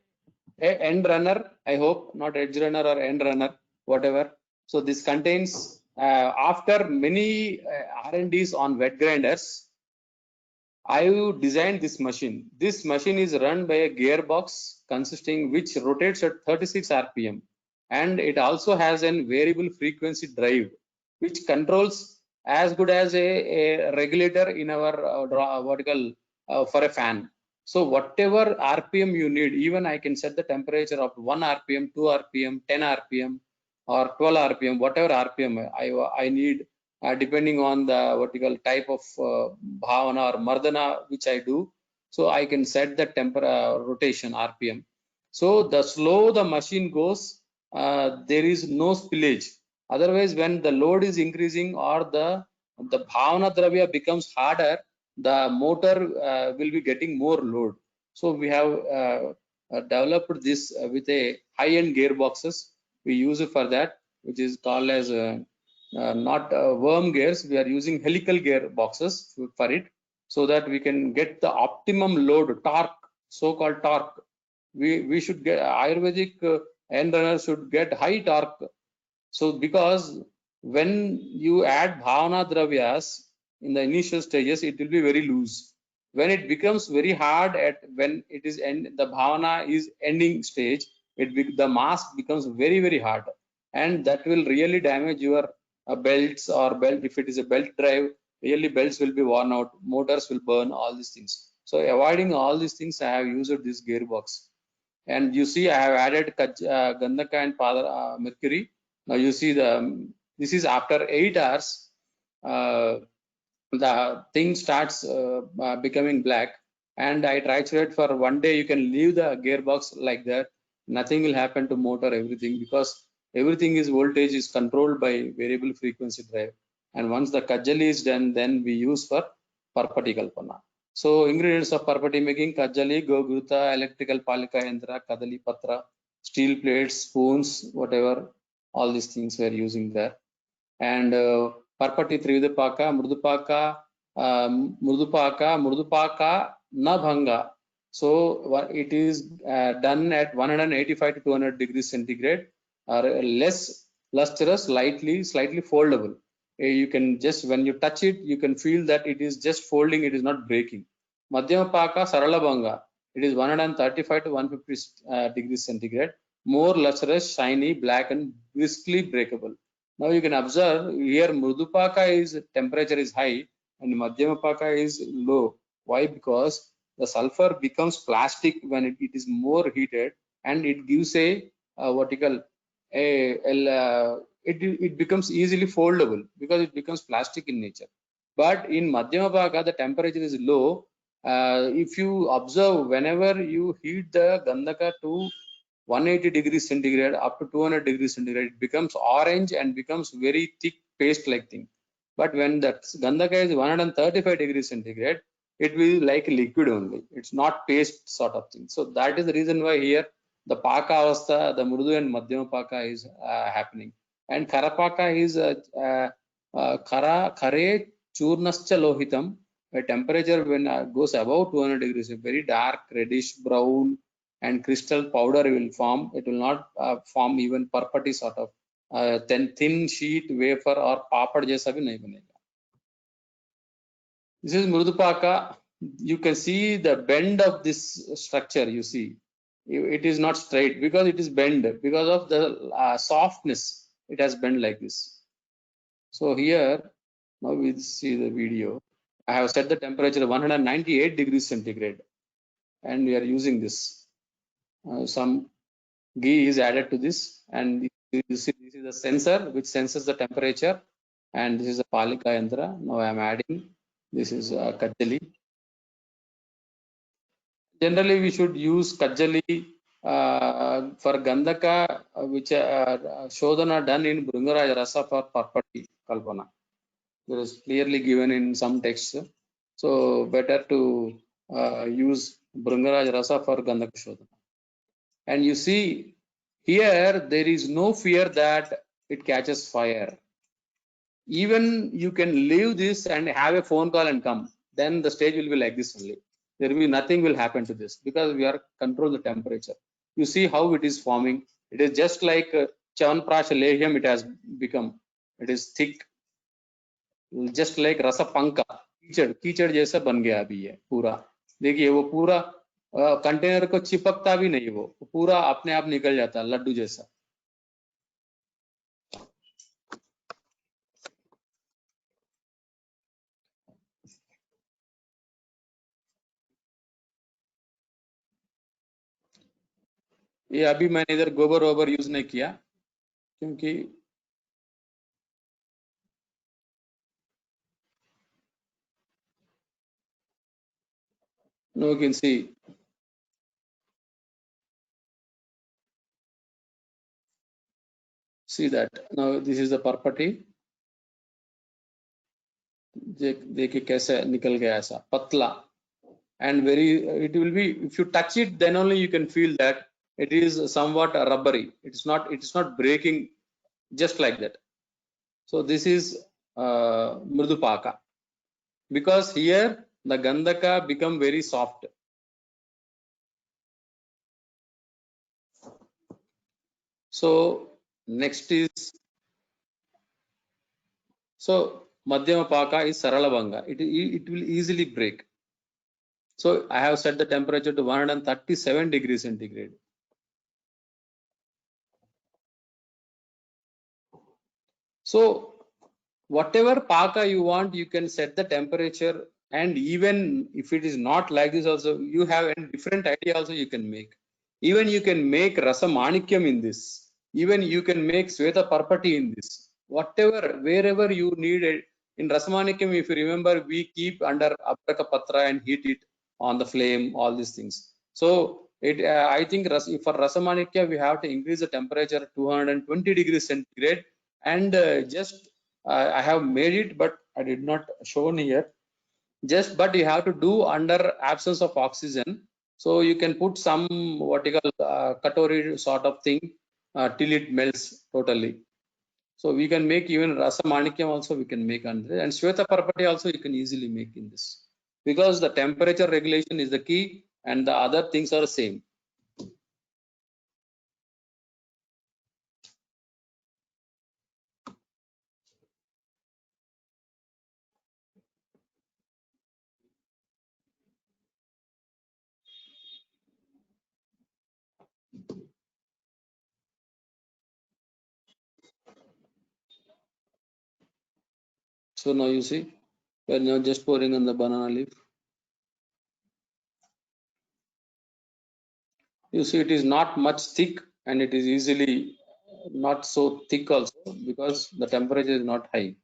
end runner, I hope, not edge runner or end runner, whatever. So this contains after many R&Ds on wet grinders, I designed this machine. This machine is run by a gearbox consisting which rotates at 36 RPM, and it also has a variable frequency drive which controls as good as a regulator in our vertical for a fan. So whatever RPM you need, even I can set the temperature of 1 RPM, 2 RPM, 10 RPM, or 12 RPM, whatever RPM I need, depending on the vertical type of bhavana or mardana which I do. So I can set the rotation RPM. So the slow the machine goes, there is no spillage. Otherwise, when the load is increasing or the bhavana dravya becomes harder, the motor will be getting more load. So we have developed this with a high-end gearboxes. We use it for that, which is called as not worm gears. We are using helical gear boxes for it, so that we can get the optimum load torque, so-called torque. We should get Ayurvedic end runner should get high torque. So because when you add bhavana dravyas in the initial stages, it will be very loose. When it becomes very hard when it is the bhavana is ending stage, the mass becomes very hard, and that will really damage your belts or belt. If it is a belt drive, really belts will be worn out, motors will burn, all these things. So avoiding all these things, I have used this gearbox. And you see, I have added Gandhaka and mercury. Now you see this is after 8 hours, the thing starts becoming black, and I tried for 1 day. You can leave the gearbox like that. Nothing will happen to motor, everything, because everything is voltage is controlled by variable frequency drive. And once the kajali is done, then we use for parpati kalpana. So ingredients of parpati making: kajali, gogruta, electrical palika yandra, kadali patra, steel plates, spoons, whatever, all these things we are using there. And parpati trividapaka, murdupaka, murdupaka nabhanga. So it is done at 185 to 200 degrees centigrade, or less lustrous, slightly foldable. You can just, when you touch it, you can feel that it is just folding, it is not breaking. Madhyamapaka saralabhanga, it is 135 to 150 degrees centigrade, more lustrous, shiny, black, and briskly breakable. Now you can observe here Murdupaka is temperature is high and Madhyamapaka is low. Why? Because the sulfur becomes plastic when it is more heated, and it gives a vertical it becomes easily foldable because it becomes plastic in nature. But in Madhyamapaka, the temperature is low. If you observe, whenever you heat the Gandhaka to 180 degrees centigrade up to 200 degrees centigrade, it becomes orange and becomes very thick paste like thing. But when that Gandhaka is 135 degrees centigrade, it will be like liquid only. It's not paste sort of thing. So that is the reason why here the Paka Avastha, the Mrudu and Madhyama Paka is happening. And Karapaka is Kare Churnascha Lohitam. A temperature when goes above 200 degrees, a very dark reddish brown and crystal powder will form. It will not form even purputty sort of thin sheet wafer or papad jaisa bhi nahi banega. This is Mrudupaka. You can see the bend of this structure. You see, it is not straight because it is bent because of the softness. It has bent like this. So here, now we see the video. I have set the temperature 198 degrees centigrade, and we are using this. Some ghee is added to this, and you see this is a sensor which senses the temperature, and this is a Palika Yantra. Now I am adding. This is Kajali. Generally, we should use Kajali for Gandhaka, which Shodhana done in Bhringaraj Rasa for Parpati Kalpana. There is clearly given in some texts. So better to use Bhringaraj Rasa for Gandhaka Shodhana. And you see here there is no fear that it catches fire. Even you can leave this and have a phone call and come. Then the stage will be like this only. There will be nothing will happen to this because we are control the temperature. You see how it is forming. It is just like Chavanprash Lehyam it has become. It is thick. Just like Rasa Panka. कीचड़ जैसा बन गया अभी ये पूरा. देखिए वो पूरा कंटेनर को चिपकता भी नहीं, वो पूरा अपने आप निकल जाता लड्डू जैसा. ये अभी मैंने इधर गोबर वोबर यूज नहीं किया क्योंकि now you can see that now this is the parpati. देखिए कैसे निकल गया ऐसा पतला and very it will be if you touch it then only you can feel that it is somewhat rubbery. It's not breaking just like that. So this is Mridupaka because here the Gandhaka become very soft. So next is so Madhyama Paka is Saralabhanga. It will easily break. So I have set the temperature to 137 degrees centigrade. So whatever Paka you want, you can set the temperature, and even if it is not like this also, you have a different idea also you can make. Even you can make Rasamanikyam in this. Even you can make Sweta Parpati in this. Whatever, wherever you need it. In Rasamanikyam, if you remember, we keep under Abraka Patra and heat it on the flame, all these things. So I think for Rasamanikya, we have to increase the temperature 220 degrees centigrade and just I have made it, but I did not shown here. Just but you have to do under absence of oxygen. So you can put some what you call katori sort of thing till it melts totally. So we can make even Rasa Manikyam also we can make under it. And Sweta Parpati also you can easily make in this. Because the temperature regulation is the key and the other things are the same. So now you see, we are now just pouring on the banana leaf. You see it is not much thick and it is easily not so thick also because the temperature is not high.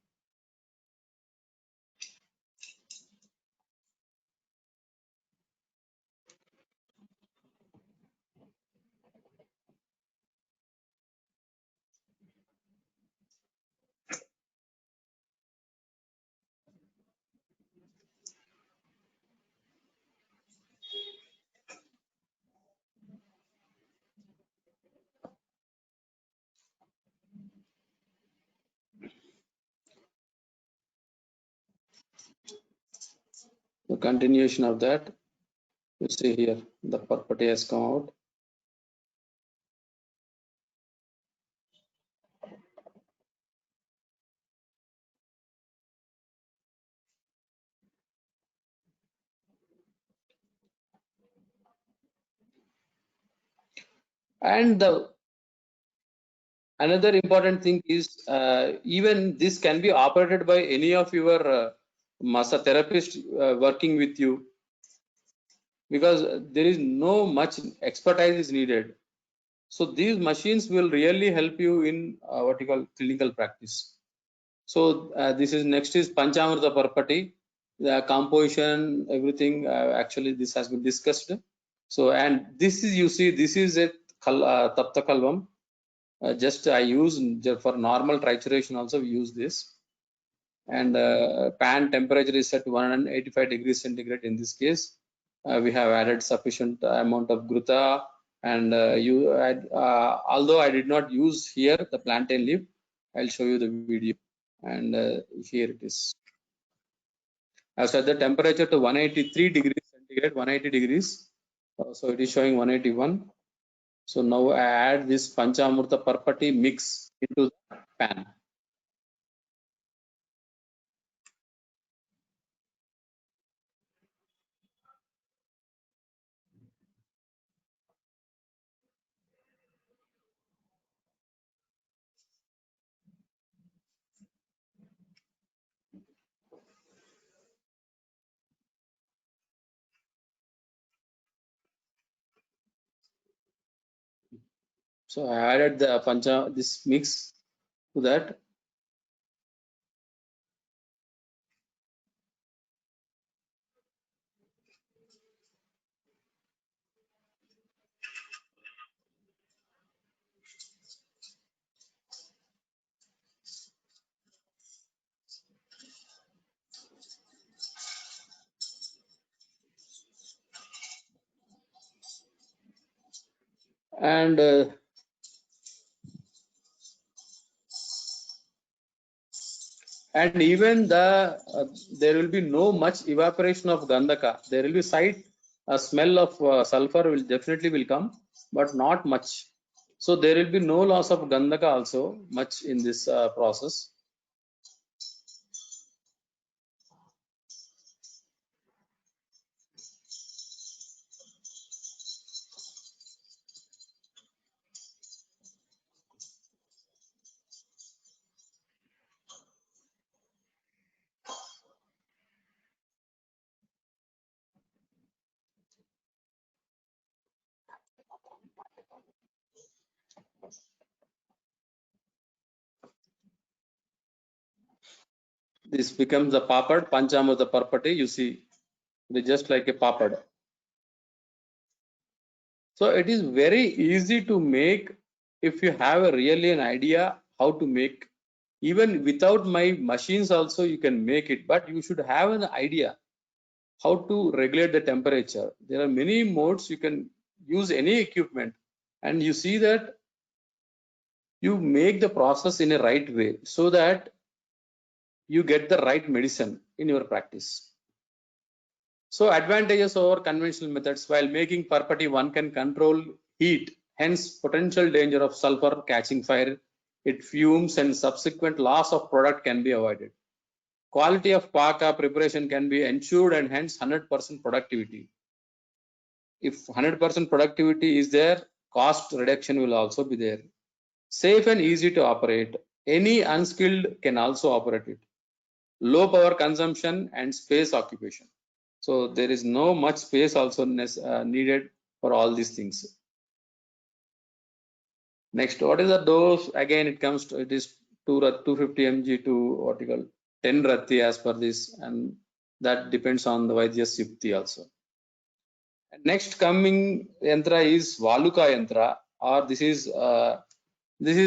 The continuation of that, you see here, the Parpati has come out. And the another important thing is even this can be operated by any of your masa therapist working with you, because there is no much expertise is needed. So these machines will really help you in what you call clinical practice. So this is next is Panchamrita Parpati, the composition, everything. Actually, this has been discussed. So, and this is, you see, this is a Tapta Kalvam. Just I use for normal trituration also we use this. And pan temperature is set to 185 degrees centigrade. In this case, we have added sufficient amount of gruta. And although I did not use here the plantain leaf, I'll show you the video. And here it is. I've set the temperature to 183 degrees centigrade, 180 degrees. So it is showing 181. So now I add this Panchamrita Parpati mix into the pan. So I added the this mix to that. And even there will be no much evaporation of Gandhaka. There will be a smell of sulfur will definitely come, but not much. So there will be no loss of Gandhaka also much in this process. This becomes a papad, Panchamrita Parpati. You see, it is just like a papad. So it is very easy to make if you have really an idea how to make. Even without my machines also you can make it, but you should have an idea how to regulate the temperature. There are many modes. You can use any equipment, and you see that you make the process in a right way so that you get the right medicine in your practice. So advantages over conventional methods: while making Parpati, one can control heat, hence potential danger of sulfur catching fire, it fumes, and subsequent loss of product can be avoided. Quality of Paka preparation can be ensured, and hence 100% productivity. If 100% productivity is there, cost reduction will also be there. Safe and easy to operate. Any unskilled can also operate it. Low power consumption and space occupation. So there is no much space also needed for all these things. Next, what is the dose? Again, it comes to, it is 250 mg to what you call 10 rati as per this, and that depends on the Vaidya's Yukti also. And next coming yantra is Valuka yantra, or this is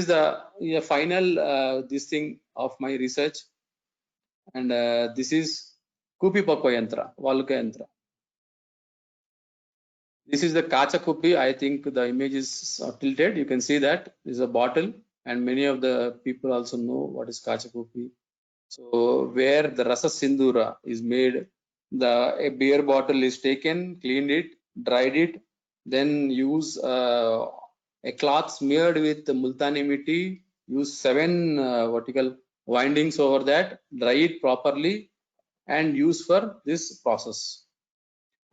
the final this thing of my research, and this is Kupi Pakwa yantra, Valuka yantra. This is the Kacha Kupi. I think the image is tilted. You can see that this is a bottle, and many of the people also know what is Kacha Kupi. So where the Rasa Sindura is made a beer bottle is taken, cleaned it, dried it, then use a cloth smeared with multani mitti, use 7 vertical windings over that, dry it properly, and use for this process.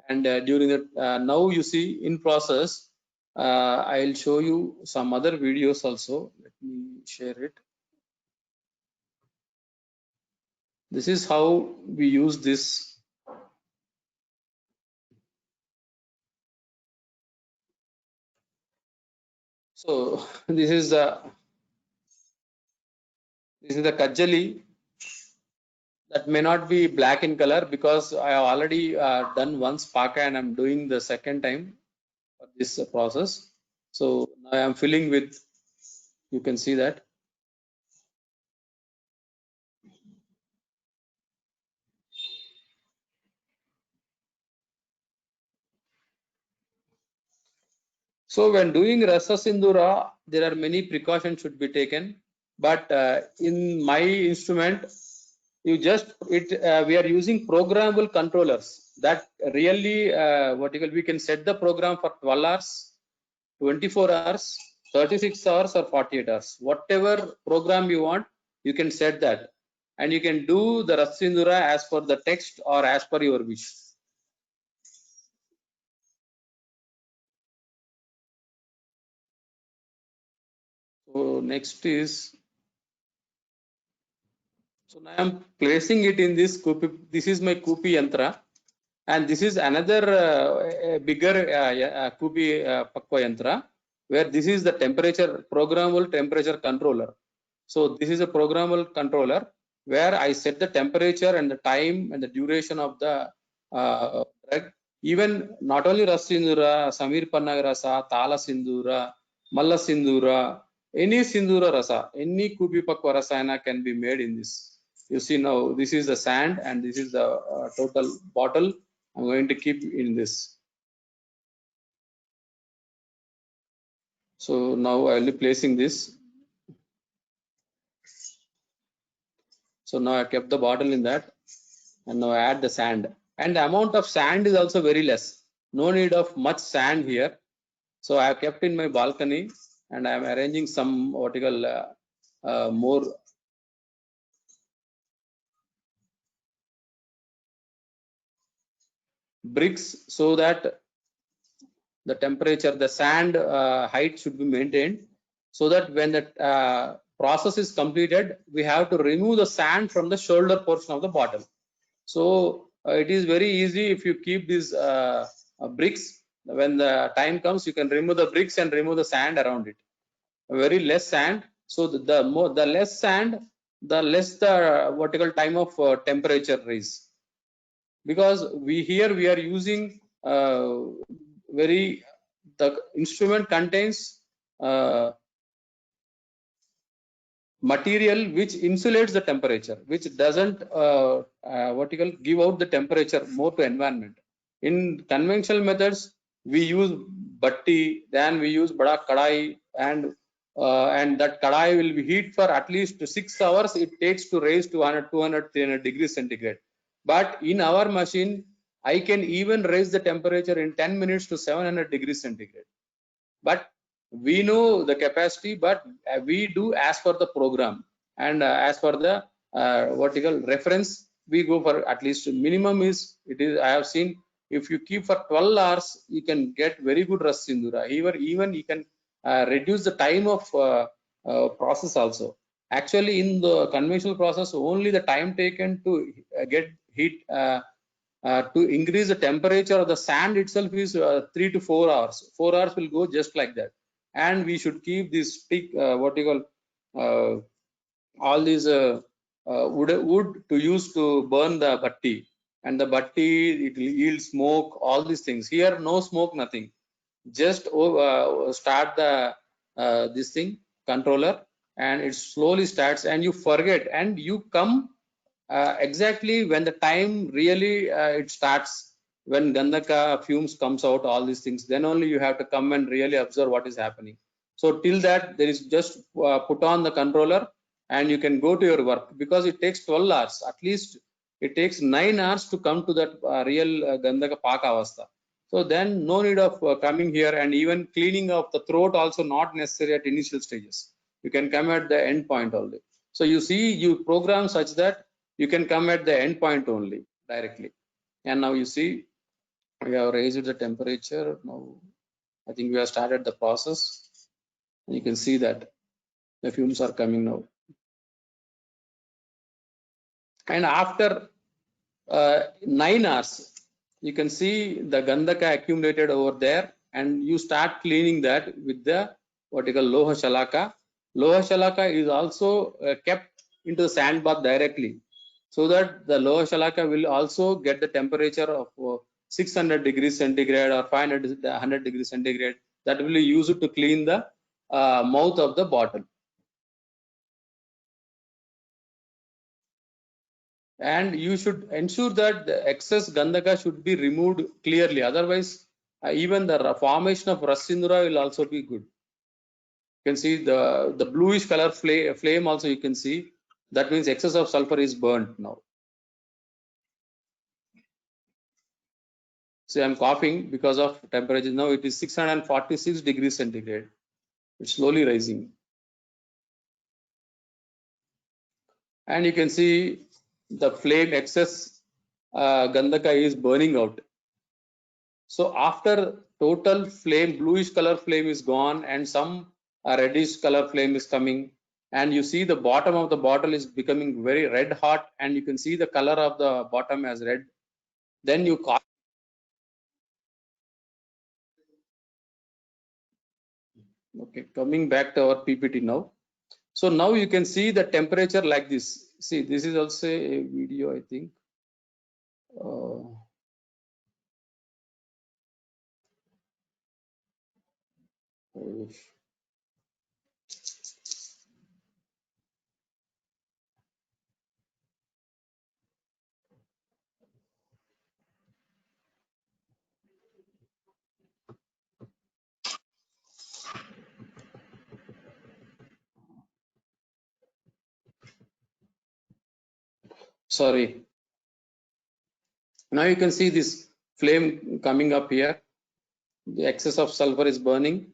And during the now you see in process, I'll show you some other videos also. Let me share it. This is how we use this. So this is the kajali. That may not be black in color because I have already done one Spaka and I'm doing the second time for this process. So now I am filling with, you can see that. So when doing Rasa Sindhura, there are many precautions should be taken. But in my instrument, you just we are using programmable controllers that really we can set the program for 12 hours, 24 hours, 36 hours or 48 hours. Whatever program you want, you can set that. And you can do the Rasa Sindhura as per the text or as per your wish. So next is, so now I am placing it in this Kupi. This is my Kupi Yantra. And this is another bigger Kupi Pakwa Yantra, where this is the temperature, programmable temperature controller. So this is a programmable controller where I set the temperature and the time and the duration of the drug. Even not only Rasa Sindhura, Samir Pannag Rasa, Tala Sindhura, Malla Sindhura, any Sindhura Rasa, any Kupi Pakwa Rasayana can be made in this. You see now, this is the sand and this is the total bottle. I'm going to keep in this. So now I'll be placing this. So now I kept the bottle in that, and now I add the sand. And the amount of sand is also very less. No need of much sand here. So I have kept in my balcony, and I am arranging some more bricks so that the temperature, the sand height should be maintained, so that when the process is completed, we have to remove the sand from the shoulder portion of the bottle. So it is very easy if you keep these bricks. When the time comes, you can remove the bricks and remove the sand around it. Very less sand. So the less sand, the less the vertical time of temperature rise. Because we are using the instrument contains material which insulates the temperature, which doesn't give out the temperature more to environment. In conventional methods, we use batti, then we use bada kadai, and that kadai will be heat for at least 6 hours. It takes to raise to 100, 200, 300 degrees centigrade. But in our machine, I can even raise the temperature in 10 minutes to 700 degrees centigrade. But we know the capacity, but we do as per the program, and as per the vertical reference, we go for at least minimum is, it is, I have seen, if you keep for 12 hours, you can get very good Rasa Sindhura. Even you can reduce the time of process also. Actually, in the conventional process, only the time taken to get heat to increase the temperature of the sand itself is 3 to 4 hours. 4 hours will go just like that. And we should keep this stick, all these wood to use to burn the batti. And the batti, it will yield smoke, all these things. Here, no smoke, nothing. Just start the this thing, controller, and it slowly starts, and you forget, and you come exactly when the time really it starts, when Gandhaka fumes comes out, all these things, then only you have to come and really observe what is happening. So till that, there is just put on the controller and you can go to your work, because it takes 12 hours at least. it takes 9 hours to come to that real Gandhaka Paka Avastha. So then no need of coming here, and even cleaning of the throat also not necessary at initial stages. You can come at the end point only. So you see, you program such that you can come at the end point only directly. And now you see, we have raised the temperature. Now I think we have started the process. You can see that the fumes are coming now. And after 9 hours, you can see the Gandhaka accumulated over there, and you start cleaning that with the what you call Loha Shalaka. Loha Shalaka is also kept into the sand bath directly, so that the Loha Shalaka will also get the temperature of 600 degrees centigrade or 100 degrees centigrade. That will be used to clean the mouth of the bottle. And you should ensure that the excess Gandhaka should be removed clearly. Otherwise, even the formation of Rasindura will also be good. You can see the bluish color flame also you can see. That means excess of sulfur is burnt now. See, I'm coughing because of temperature. Now it is 646 degrees centigrade. It's slowly rising. And you can see the flame excess Gandhaka is burning out. So after total flame, bluish color flame is gone, and some reddish color flame is coming, and you see the bottom of the bottle is becoming very red hot, and you can see the color of the bottom as red. Then you okay, coming back to our PPT now. So now you can see the temperature like this. See, this is also a video, I think. Sorry. Now you can see this flame coming up here. The excess of sulfur is burning.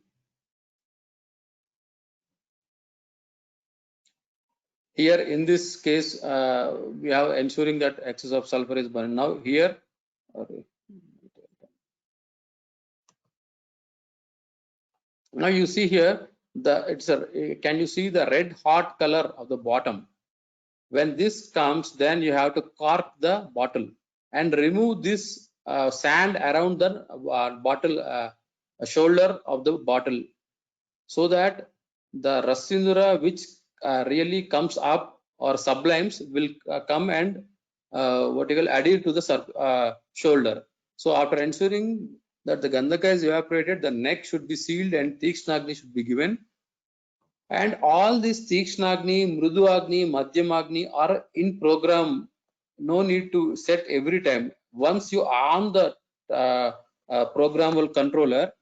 Here in this case, we have ensuring that excess of sulfur is burned. Now here, now you see here can you see the red hot color of the bottom? When this comes, then you have to cork the bottle and remove this sand around the bottle shoulder of the bottle, so that the Rasindura which really comes up or sublimes will come and what you call adhere to the shoulder. So after ensuring that the Gandhaka is evaporated, the neck should be sealed and Tikshnagni should be given. And all these Tikshnagni, Mruduagni, Madhyamagni are in program. No need to set every time. Once you arm the programmable controller,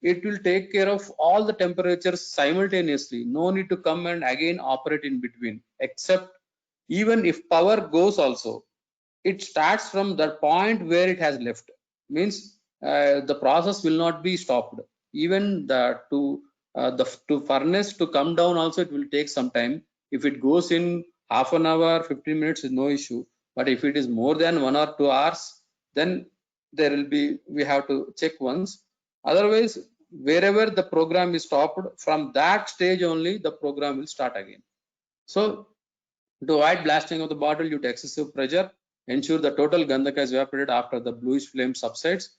it will take care of all the temperatures simultaneously. No need to come and again operate in between, except even if power goes also, it starts from the point where it has left. Means the process will not be stopped. Even to furnace to come down also, it will take some time. If it goes in half an hour, 15 minutes is no issue. But if it is more than 1 or 2 hours, then there will be, we have to check once. Otherwise, wherever the program is stopped, from that stage only the program will start again. So to avoid blasting of the bottle due to excessive pressure, ensure the total Gandhaka is evaporated after the bluish flame subsides.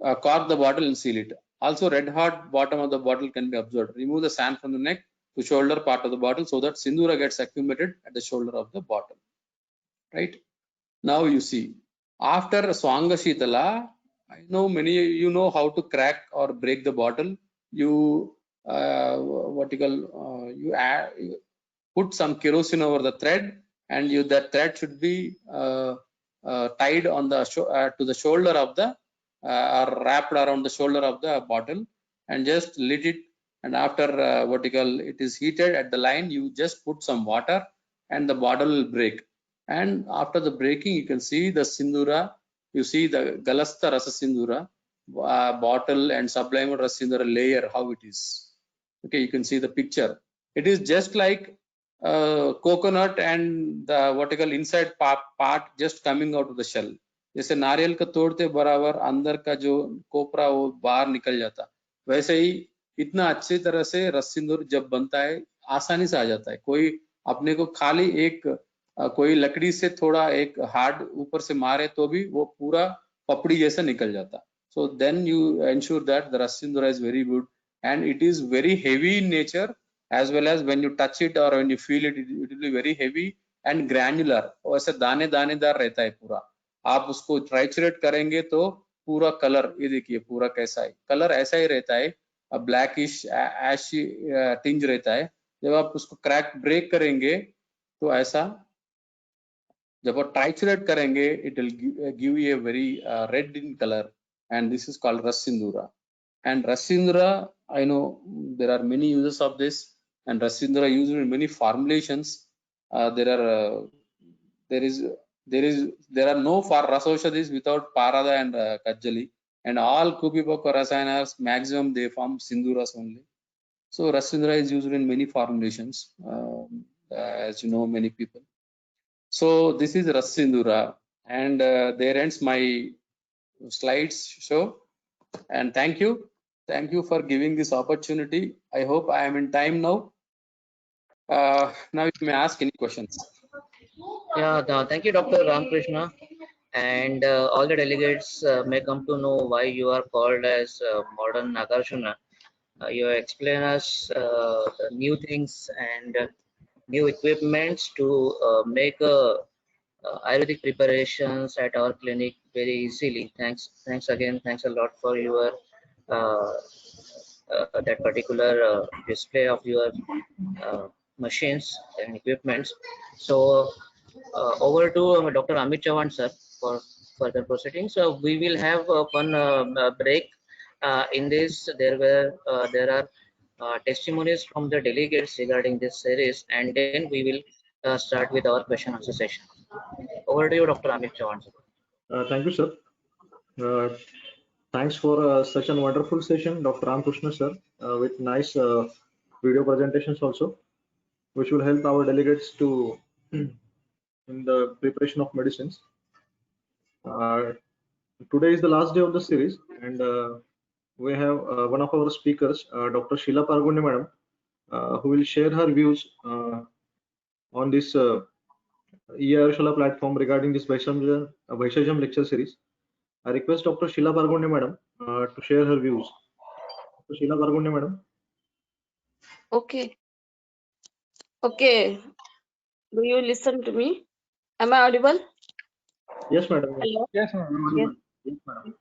Cork the bottle and seal it. Also, red hot bottom of the bottle can be observed. Remove the sand from the neck to shoulder part of the bottle, so that Sindura gets accumulated at the shoulder of the bottle. Right? Now you see, after Swanga Shitala, I know many you know how to crack or break the bottle. You you put some kerosene over the thread, and that thread should be tied on the to the shoulder of the or wrapped around the shoulder of the bottle, and just lit it. And after it is heated at the line, you just put some water and the bottle will break. And after the breaking, you can see the Sindura, you see the Galasta Rasa Sindura bottle and sublimal Rasa Sindura layer, how it is. Okay, you can see the picture. It is just like coconut and the vertical inside part just coming out of the shell. जैसे नारियल का तोड़ते बराबर अंदर का जो कोपरा वो बाहर निकल जाता, वैसे ही इतना अच्छी तरह से रस सिंदूर जब बनता है आसानी से आ जाता है. कोई अपने को खाली एक कोई लकड़ी से थोड़ा एक हार्ड ऊपर से मारे तो भी वो पूरा पपड़ी जैसा निकल जाता. So then you ensure that the ras sindura is very good, and it is very heavy in nature, as well as when you touch it or when you feel it, it will be very heavy and granular. और ऐसे दाने दानेदार रहता है पूरा. आप उसको ट्राइचुरेट करेंगे तो पूरा कलर, ये देखिए पूरा कैसा है, कलर ऐसा ही रहता है, ब्लैकिश एशी टिंज रहता है. जब आप उसको क्रैक ब्रेक करेंगे तो ऐसा, जब आप ट्राइचुरेट करेंगे it will give U a very red in colour, and this is called Ras Sindura. And Ras Sindura, I know there are many uses of this, and Ras Sindura used in many formulations. There are no for Rasoshadis without Parada and Kajjali, and all Kupipaka Rasayanas maximum they form Sinduras only. So Ras Sindura is used in many formulations, as you know, many people. So this is Ras Sindura, and there ends my slides show, and thank you for giving this opportunity. I hope I am in time now. Now you may ask any questions. Yeah, thank you, Dr. Ramakrishna, and all the delegates may come to know why you are called as modern Nagarjuna. You explain us the new things and new equipments to make Ayurvedic preparations at our clinic very easily. Thanks again. Thanks a lot for your uh, that particular display of your machines and equipments. So over to Dr. Amit Chavan sir for further proceedings. So we will have one break. In this, there are testimonies from the delegates regarding this series, and then we will start with our question answer session. Over to you, Dr. Amit Chavan. Thank you, sir. Thanks for such a wonderful session, Dr. Ramakrishna sir, with nice video presentations also, which will help our delegates to in the preparation of medicines. Today is the last day of the series, and we have one of our speakers, Dr. Sheila Pargone madam, who will share her views on this eAyurshela platform regarding this Vaishajam lecture series. I request Dr. Sheila Pargone madam to share her views. Dr. Sheila Pargone madam. Okay. Okay. Do you listen to me? Am I audible? Yes, madam. Hello? Yes, madam. Yes. Yes, madam.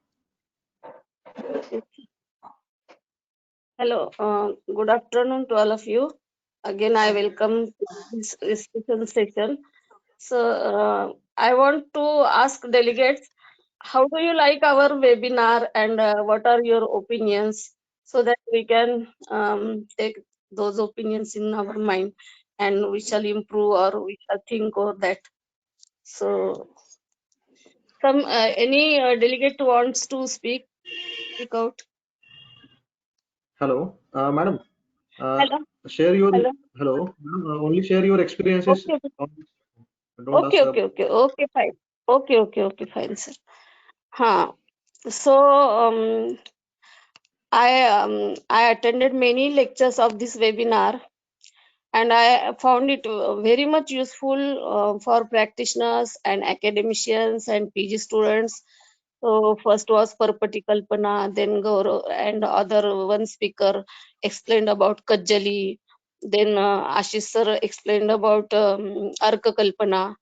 Hello. Good afternoon to all of you. Again, I welcome this discussion session. So, I want to ask delegates, how do you like our webinar, and what are your opinions, so that we can take those opinions in our mind and we shall improve, or we shall think over that. So, any delegate wants to speak out. Hello, madam. Hello. Share your Hello. madam, only share your experiences. Okay. Don't Okay. ask. Okay. Fine. Okay. Fine, sir. So I attended many lectures of this webinar, and I found it very much useful for practitioners and academicians and PG students. So first was Parpati Kalpana, then Gaurav and other one speaker explained about Kajjali, then Ashish sir explained about Arka Kalpana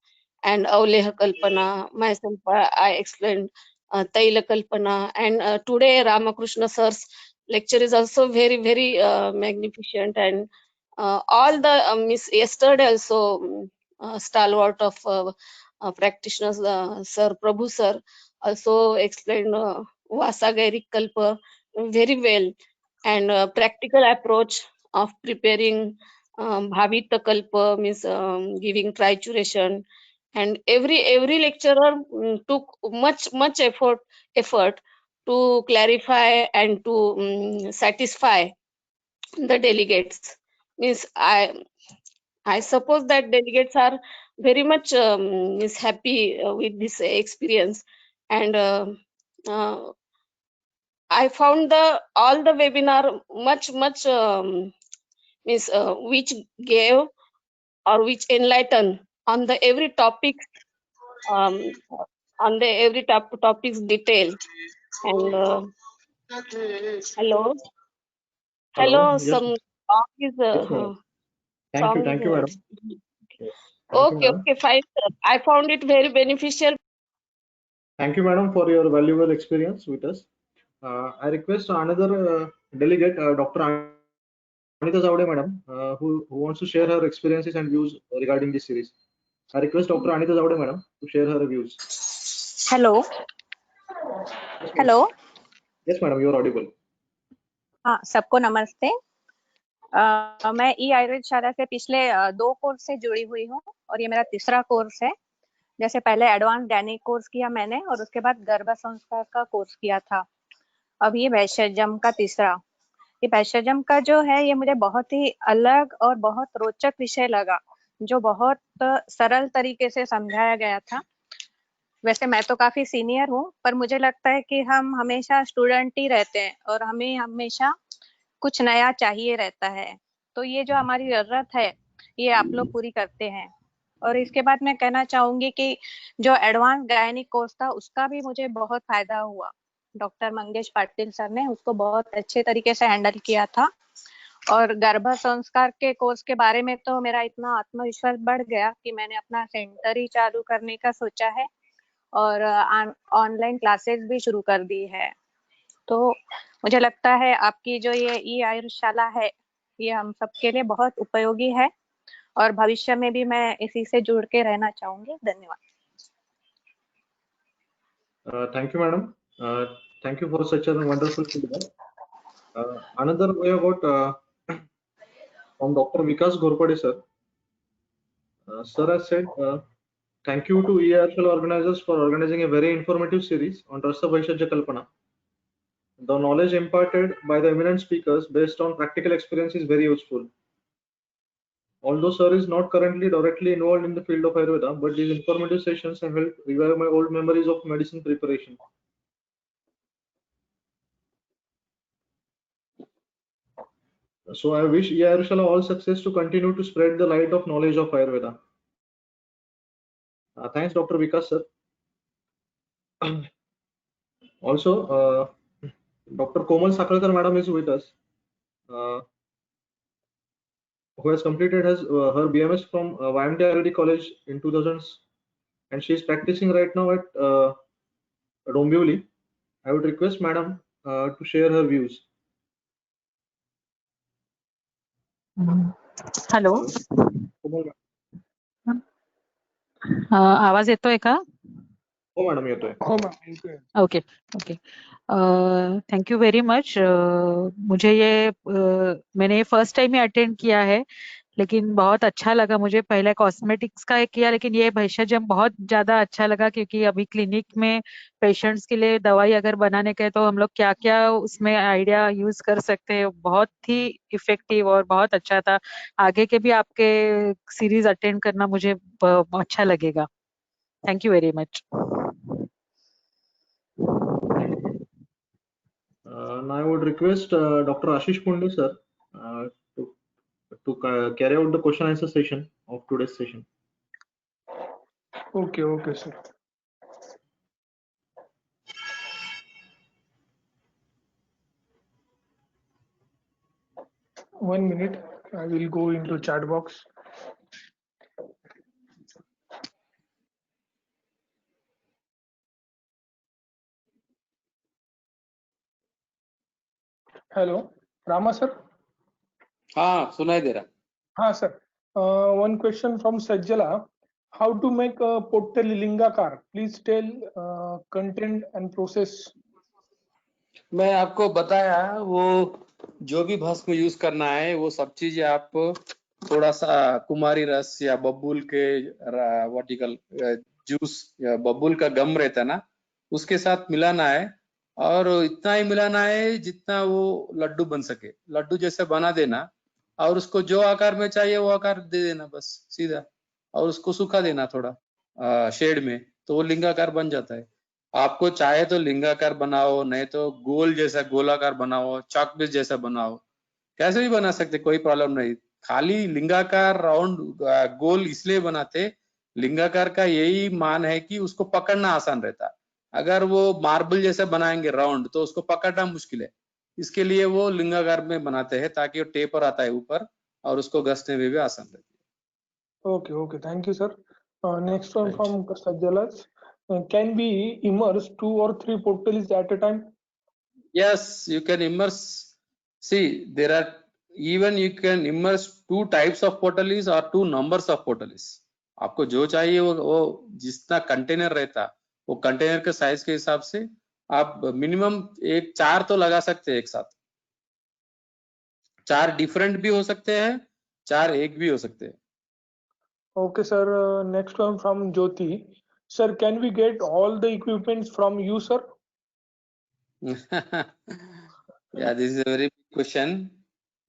and Avleha Kalpana. Myself, I explained Taila Kalpana, and today Ramakrishna sir's lecture is also very magnificent, and all the yesterday also stalwart of practitioners, Sir Prabhu sir also explained Vasagairik Kalpa very well, and practical approach of preparing Bhavita Kalpa means giving trituration, and every lecturer took much effort to clarify and to satisfy the delegates. Means I suppose that delegates are very much is happy with this experience, and uh, I found all the webinar much means which gave or which enlighten on the every topic, um, on the every topics detail. And hello Hello. Yes. some song is Yes, madam. song is Thank you, madam. Yes. Thank you, okay, madam. fine, sir. I found it very beneficial. Thank you, madam, for your valuable experience with us. I request another delegate, Dr. Anita Zavde, madam, who wants to share her experiences and views regarding this series. I request Dr. Anita Zavde, madam, to share her views. Hello Yes, madam. Hello Yes, madam, you are audible. हाँ, सबको नमस्ते। मैं ई आयुर्वेद शाला से पिछले 2 course से जुड़ी हुई हूँ और ये मेरा तीसरा कोर्स है। जैसे पहले एडवांस गैनिक कोर्स किया मैंने और उसके बाद गर्भ संस्कार का कोर्स किया था। अब ये वैशजम का तीसरा। ये वैशजम का जो है ये मुझे बहुत ही अलग और बहुत रोचक विषय लगा, जो बहुत सरल तरीके से समझाया गया था। वैसे मैं तो काफी सीनियर हूँ, पर मुझे लगता है कि हम हमेशा स्टूडेंट ही रहते हैं और हमें हमेशा कुछ नया चाहिए रहता है। तो ये जो हमारी जरूरत है ये आप लोग पूरी करते हैं। और इसके बाद मैं कहना चाहूंगी कि जो एडवांस गायनिक कोर्स था उसका भी मुझे बहुत फायदा हुआ। डॉक्टर मंगेश पाटिल सर ने उसको बहुत अच्छे तरीके से हैंडल किया था। और गर्भ संस्कार के कोर्स के बारे में तो मेरा इतना आत्मविश्वास बढ़ गया कि मैंने अपना सेंटर ही चालू करने का सोचा है और ऑनलाइन क्लासेस भी शुरू कर दी है। तो मुझे लगता है आपकी जो ये ई आयुर्शाला है ये हम सबके लिए बहुत उपयोगी है और भविष्य में भी मैं इसी से जुड़ के रहना चाहूंगी। धन्यवाद। Thank you, madam. Thank you for such a wonderful feedback. Another way about from Dr. Vikas Ghorpade, sir. Sir has said, thank you to EIRSL organizers for organizing a very informative series on Rasa Vaishajya Kalpana. The knowledge imparted by the eminent speakers based on practical experience is very useful. Although sir is not currently directly involved in the field of Ayurveda, but these informative sessions have helped revive my old memories of medicine preparation. So I wish EIRSL all success to continue to spread the light of knowledge of Ayurveda. Thanks, Dr. Vikas, sir. Also, Dr. Komal Sakalkar, madam, is with us, who has completed her BMS from YMT Ayurvedic College in 2000s, and she is practicing right now at Dombivli. I would request madam to share her views. Hello, Komal, आवाज येतोय का? हो madam, येतोय. हो ma'am. Okay okay, thank you very much. मुझे ये मैंने ये फर्स्ट टाइम ही अटेंड किया है, लेकिन बहुत अच्छा लगा मुझे। पहले कॉस्मेटिक्स का किया, लेकिन ये भैषजम बहुत ज्यादा अच्छा लगा, क्योंकि अभी क्लिनिक में पेशेंट्स के लिए दवाई अगर बनाने के तो हम लोग क्या क्या उसमें आइडिया यूज कर सकते हैं, बहुत ही इफेक्टिव और बहुत अच्छा था। आगे के भी आपके सीरीज अटेंड करना मुझे अच्छा लगेगा। Thank you very much. Now I would request Dr. Ashish Punde, sir, to carry out the question answer session of today's session. Okay, sir. One minute, I will go into chat box. Hello, Rama sir. हाँ, सुनाई दे रहा। हाँ sir. One question from Sajjala. How to make a pottery lingakar? Please tell content and process. मैं आपको बताया, वो जो भी भस्म यूज करना है वो सब चीजें आप थोड़ा सा कुमारी रस या बबूल के वर्टिकल जूस या बबूल का गम रहता है ना, उसके साथ मिलाना है और इतना ही मिलाना है जितना वो लड्डू बन सके, लड्डू जैसे बना देना और उसको जो आकार में चाहिए वो आकार दे देना बस सीधा, और उसको सुखा देना थोड़ा शेड में, तो वो लिंगाकार बन जाता है। आपको चाहे तो लिंगाकार बनाओ, नहीं तो गोल जैसा गोलाकार बनाओ, चॉकपीस जैसा बनाओ, कैसे भी बना सकते, कोई प्रॉब्लम नहीं। खाली लिंगाकार राउंड गोल इसलिए बनाते, लिंगाकार का यही मान है कि उसको पकड़ना आसान रहता। अगर वो मार्बल जैसा बनाएंगे राउंड तो उसको पकड़ना मुश्किल है, इसके लिए वो लिंगाकार में बनाते हैं ताकि वो टेपर आता है ऊपर और उसको घसने में भी आसान रहती है। Okay, thank you, sir. Next one Right. from Sajjalas. Can we immerse 2 or 3 portals at a time? Yes, you can immerse. See, there are even you can immerse 2 types of portals or 2 numbers of portals. आपको जो चाहिए वो जितना container रहता वो container के size के हिसाब से आप मिनिमम 4 तो लगा सकते हैं एक साथ। 4 डिफरेंट भी हो सकते हैं, 4 एक भी हो सकते हैं। Okay, sir. Next one from Jyoti. Sir, can we get all the equipments from you, sir? Yeah, this is a very big question.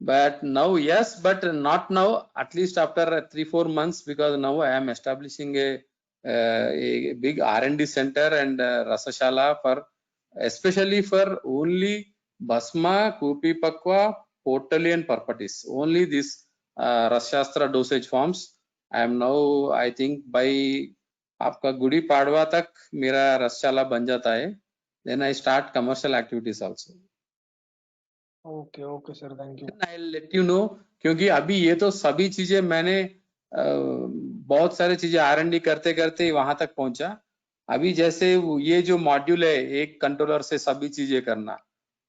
But now, yes, but not now, at least after 3-4 months, because now I am establishing a big R&D center and Rasashala for, especially for only Bhasma, Kupi Pakwa, Potali and Parpatis. Only this Rasashastra dosage forms. I am now, I think by आपका गुड़ी पाड़वा तक मेरा रसशाला बन जाता है, then I start commercial activities also. Okay, sir. Thank you. I'll let you know, क्योंकि अभी ये तो सभी चीजें मैंने बहुत सारी चीजें R&D करते करते वहां तक पहुंचा। अभी जैसे ये जो मॉड्यूल है एक कंट्रोलर से सभी चीजें करना,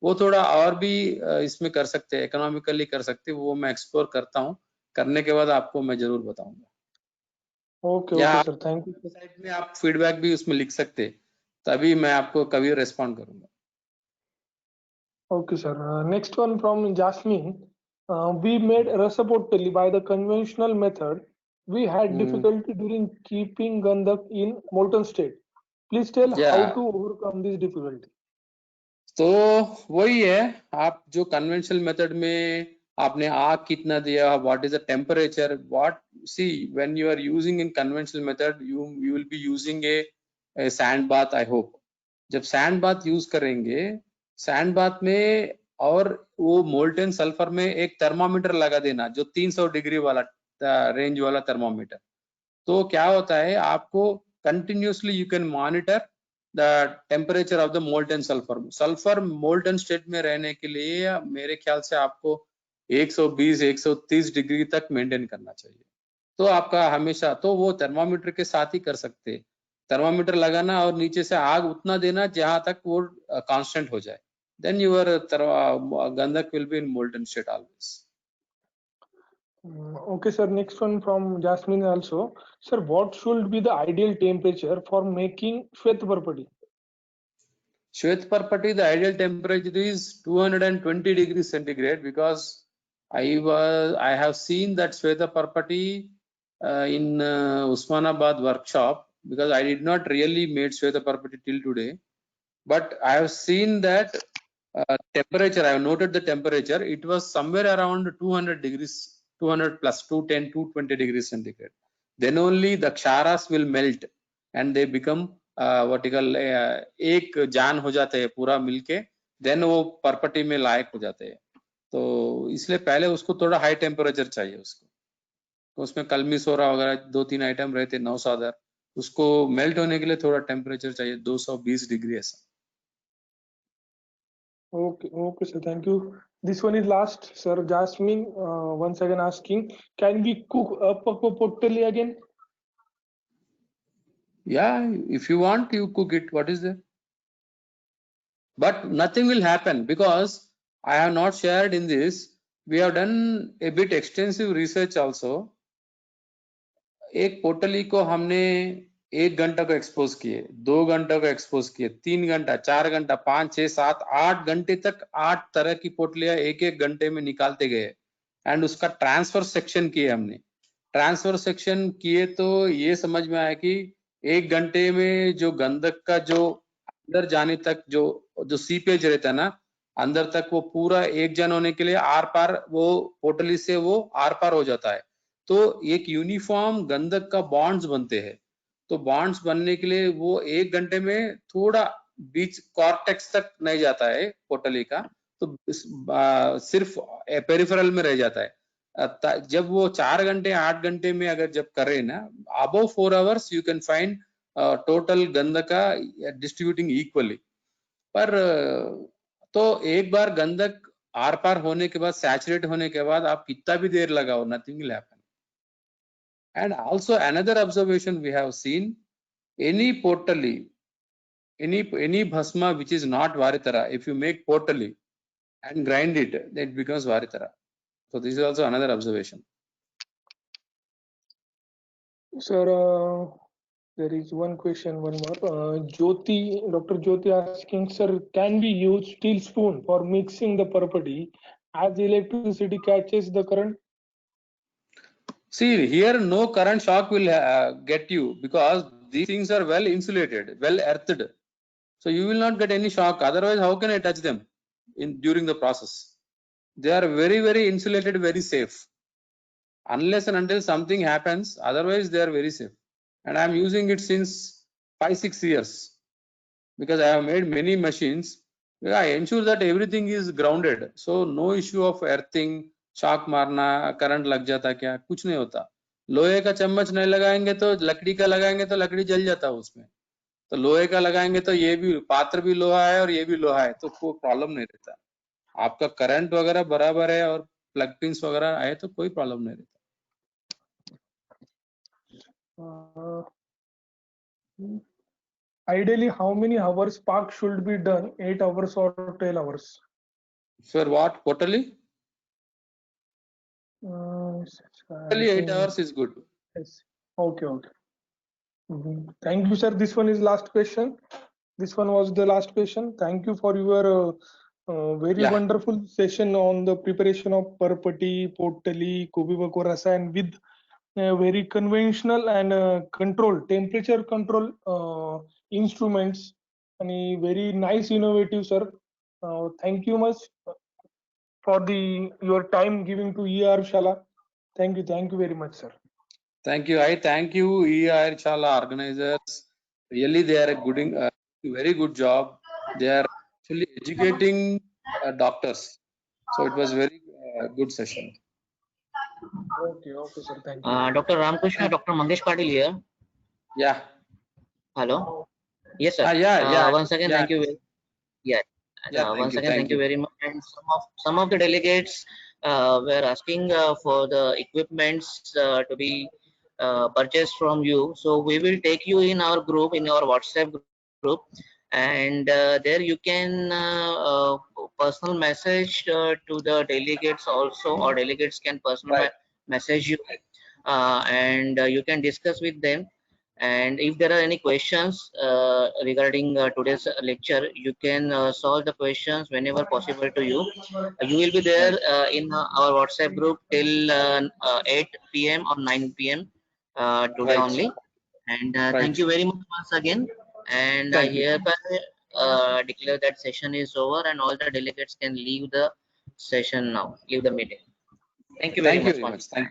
वो थोड़ा और भी इसमें कर सकते हैं, इकोनॉमिकली कर सकते हैं, वो मैं एक्सप्लोर करता हूँ। करने के बाद आपको मैं जरूर बताऊंगा। Okay, sir. Thank you. Website में आप फीडबैक भी उसमें लिख सकते, तभी मैं आपको कभी रेस्पॉन्ड करूंगा। Okay, sir. Next one from Jasmine. We made Rasa Potali by the conventional method. We had difficulty during keeping Gandak in molten state. Please tell how to overcome this difficulty. तो वही है, आप जो conventional method में आपने आग कितना दिया, what is the temperature, what C when you are using in conventional method you will be using a sand bath. I hope जब सैंड बाथ यूज करेंगे, सैंड बाथ में और वो मोल्टेन सल्फर में एक थर्मामीटर लगा देना जो 300 डिग्री वाला रेंज वाला थर्मामीटर। तो क्या होता है, आपको continuously you can monitor the temperature of the molten sulphur. Sulphur molten state में रहने के लिए मेरे ख्याल से आपको 120-130 डिग्री तक मेंटेन करना चाहिए। तो आपका हमेशा तो वो थर्मामीटर के साथ ही कर सकते हैं, थर्मामीटर लगाना और नीचे से आग उतना देना जहां तक वो कांस्टेंट हो जाए, देन योर गंधक will be in molten state always. Okay, sir. Next one from Jasmine also. Sir, what should be the ideal temperature for making Shwet Parpati? Shwet Parpati, the ideal temperature is 220 degrees centigrade, because I have seen that Shweta Parpati in Usmanabad workshop, because I did not really made Shweta Parpati till today, but I have seen that temperature, I have noted the temperature, it was somewhere around 200 degrees, 200 plus 210, 220 degrees centigrade. Then only the ksharas will melt and they become vertical एक जान हो जाते हैं पूरा मिलके, then वो परपटी में लायक हो जाते हैं। तो इसलिए पहले उसको थोड़ा हाई टेम्परेचर चाहिए उसको, तो उसमें कलमी सोरा वगैरह 2-3 आइटम रहते, 9 उसको मेल्ट होने के लिए थोड़ा टेम्परेचर चाहिए 220 डिग्री ऐसा। Okay, sir. Thank you. This one is last, sir. Jasmine once again asking, can we cook up a potali again? Yeah, if you want, you cook it. What is there? But nothing will happen, because I have not shared in this. We have done a bit extensive research also. एक पोटली को हमने 1 घंटा को expose किए, 2 घंटा को expose किए, 3 घंटा, 4 घंटा, 5, 6, 7, 8 घंटे तक 8 तरह की पोटलियां एक घंटे में निकालते गए। एंड उसका ट्रांसफर सेक्शन किए हमने। ट्रांसफर सेक्शन किए तो ये समझ में आया कि 1 घंटे में जो गंधक का जो अंदर जाने तक जो सीपेज रहता है ना अंदर तक, वो पूरा एक जन होने के लिए आर पार वो पोटली से वो आर पार हो जाता है। तो एक यूनिफॉर्म गंधक का बॉन्ड्स बनते हैं। तो बॉन्ड्स बनने के लिए वो 1 घंटे में थोड़ा बीच कॉर्टेक्स तक नहीं जाता है पोटली का, तो सिर्फ पेरिफेरल में रह जाता है। जब वो 4 घंटे 8 घंटे में अगर जब करे ना, above 4 hours you can find total गंधक का डिस्ट्रीब्यूटिंग इक्वली। पर तो एक बार गंधक आर पार होने के बाद, सैचुरेट होने के बाद आप कितना भी देर लगाओ, nothing will happen. And also another observation we have seen, any potali, any bhasma which is not varitara, if you make potali and grind it, then it becomes varitara. So this is also another observation. Sir, there is one question, one more. Dr. Jyoti asking, sir, can we use steel spoon for mixing the purpati as electricity catches the current? See, here no current shock will get you because these things are well insulated, well earthed. So you will not get any shock. Otherwise, how can I touch them during the process? They are very, very insulated, very safe. Unless and until something happens, otherwise they are very safe. And I am using it since 5-6 years because I have made many machines. I ensure that everything is grounded, so no issue of earthing, shock मारना, current लग जाता क्या, कुछ नहीं होता। लोहे का चम्मच नहीं लगाएंगे तो लकड़ी का लगाएंगे तो लकड़ी जल जाता है उसमें, तो लोहे का लगाएंगे तो ये भी पात्र भी लोहा है और ये भी लोहा है, तो कोई प्रॉब्लम नहीं रहता। आपका करंट वगैरह बराबर है और प्लग पिन्स वगैरह है तो कोई प्रॉब्लम नहीं रहता। Ideally, how many hours spark should be done? 8 hours or 12 hours? For what? Totally? Totally 8 hours is good. Yes. Okay. Thank you, sir. This one is last question. This one was the last question. Thank you for your very wonderful session on the preparation of Parpati, Potali, Kobiba Rasa, and with very conventional and temperature control instruments, and very nice, innovative, sir. Thank you much for your time giving to ER Shala. Thank you very much, sir. Thank you. I thank you, ER Shala organizers. Really, they are a very good job. They are actually educating doctors. So it was very good session. Okay, sir. Thank you. Dr. Ramkrishna, Dr. Mangesh Patil here. Yeah. Hello. Yes, sir. Once again, thank you. Once again, thank you very much. And some of the delegates were asking for the equipments to be purchased from you. So we will take you in our group, in our WhatsApp group, and there you can personal message to the delegates also, or delegates can personal message you, and you can discuss with them. And if there are any questions regarding today's lecture, you can solve the questions whenever possible to you. You will be there in our WhatsApp group till 8 p.m. or 9 p.m. Today only. And thank you very much once again. And I hereby declare that session is over and all the delegates can leave the session now, leave the meeting. Thank you very much.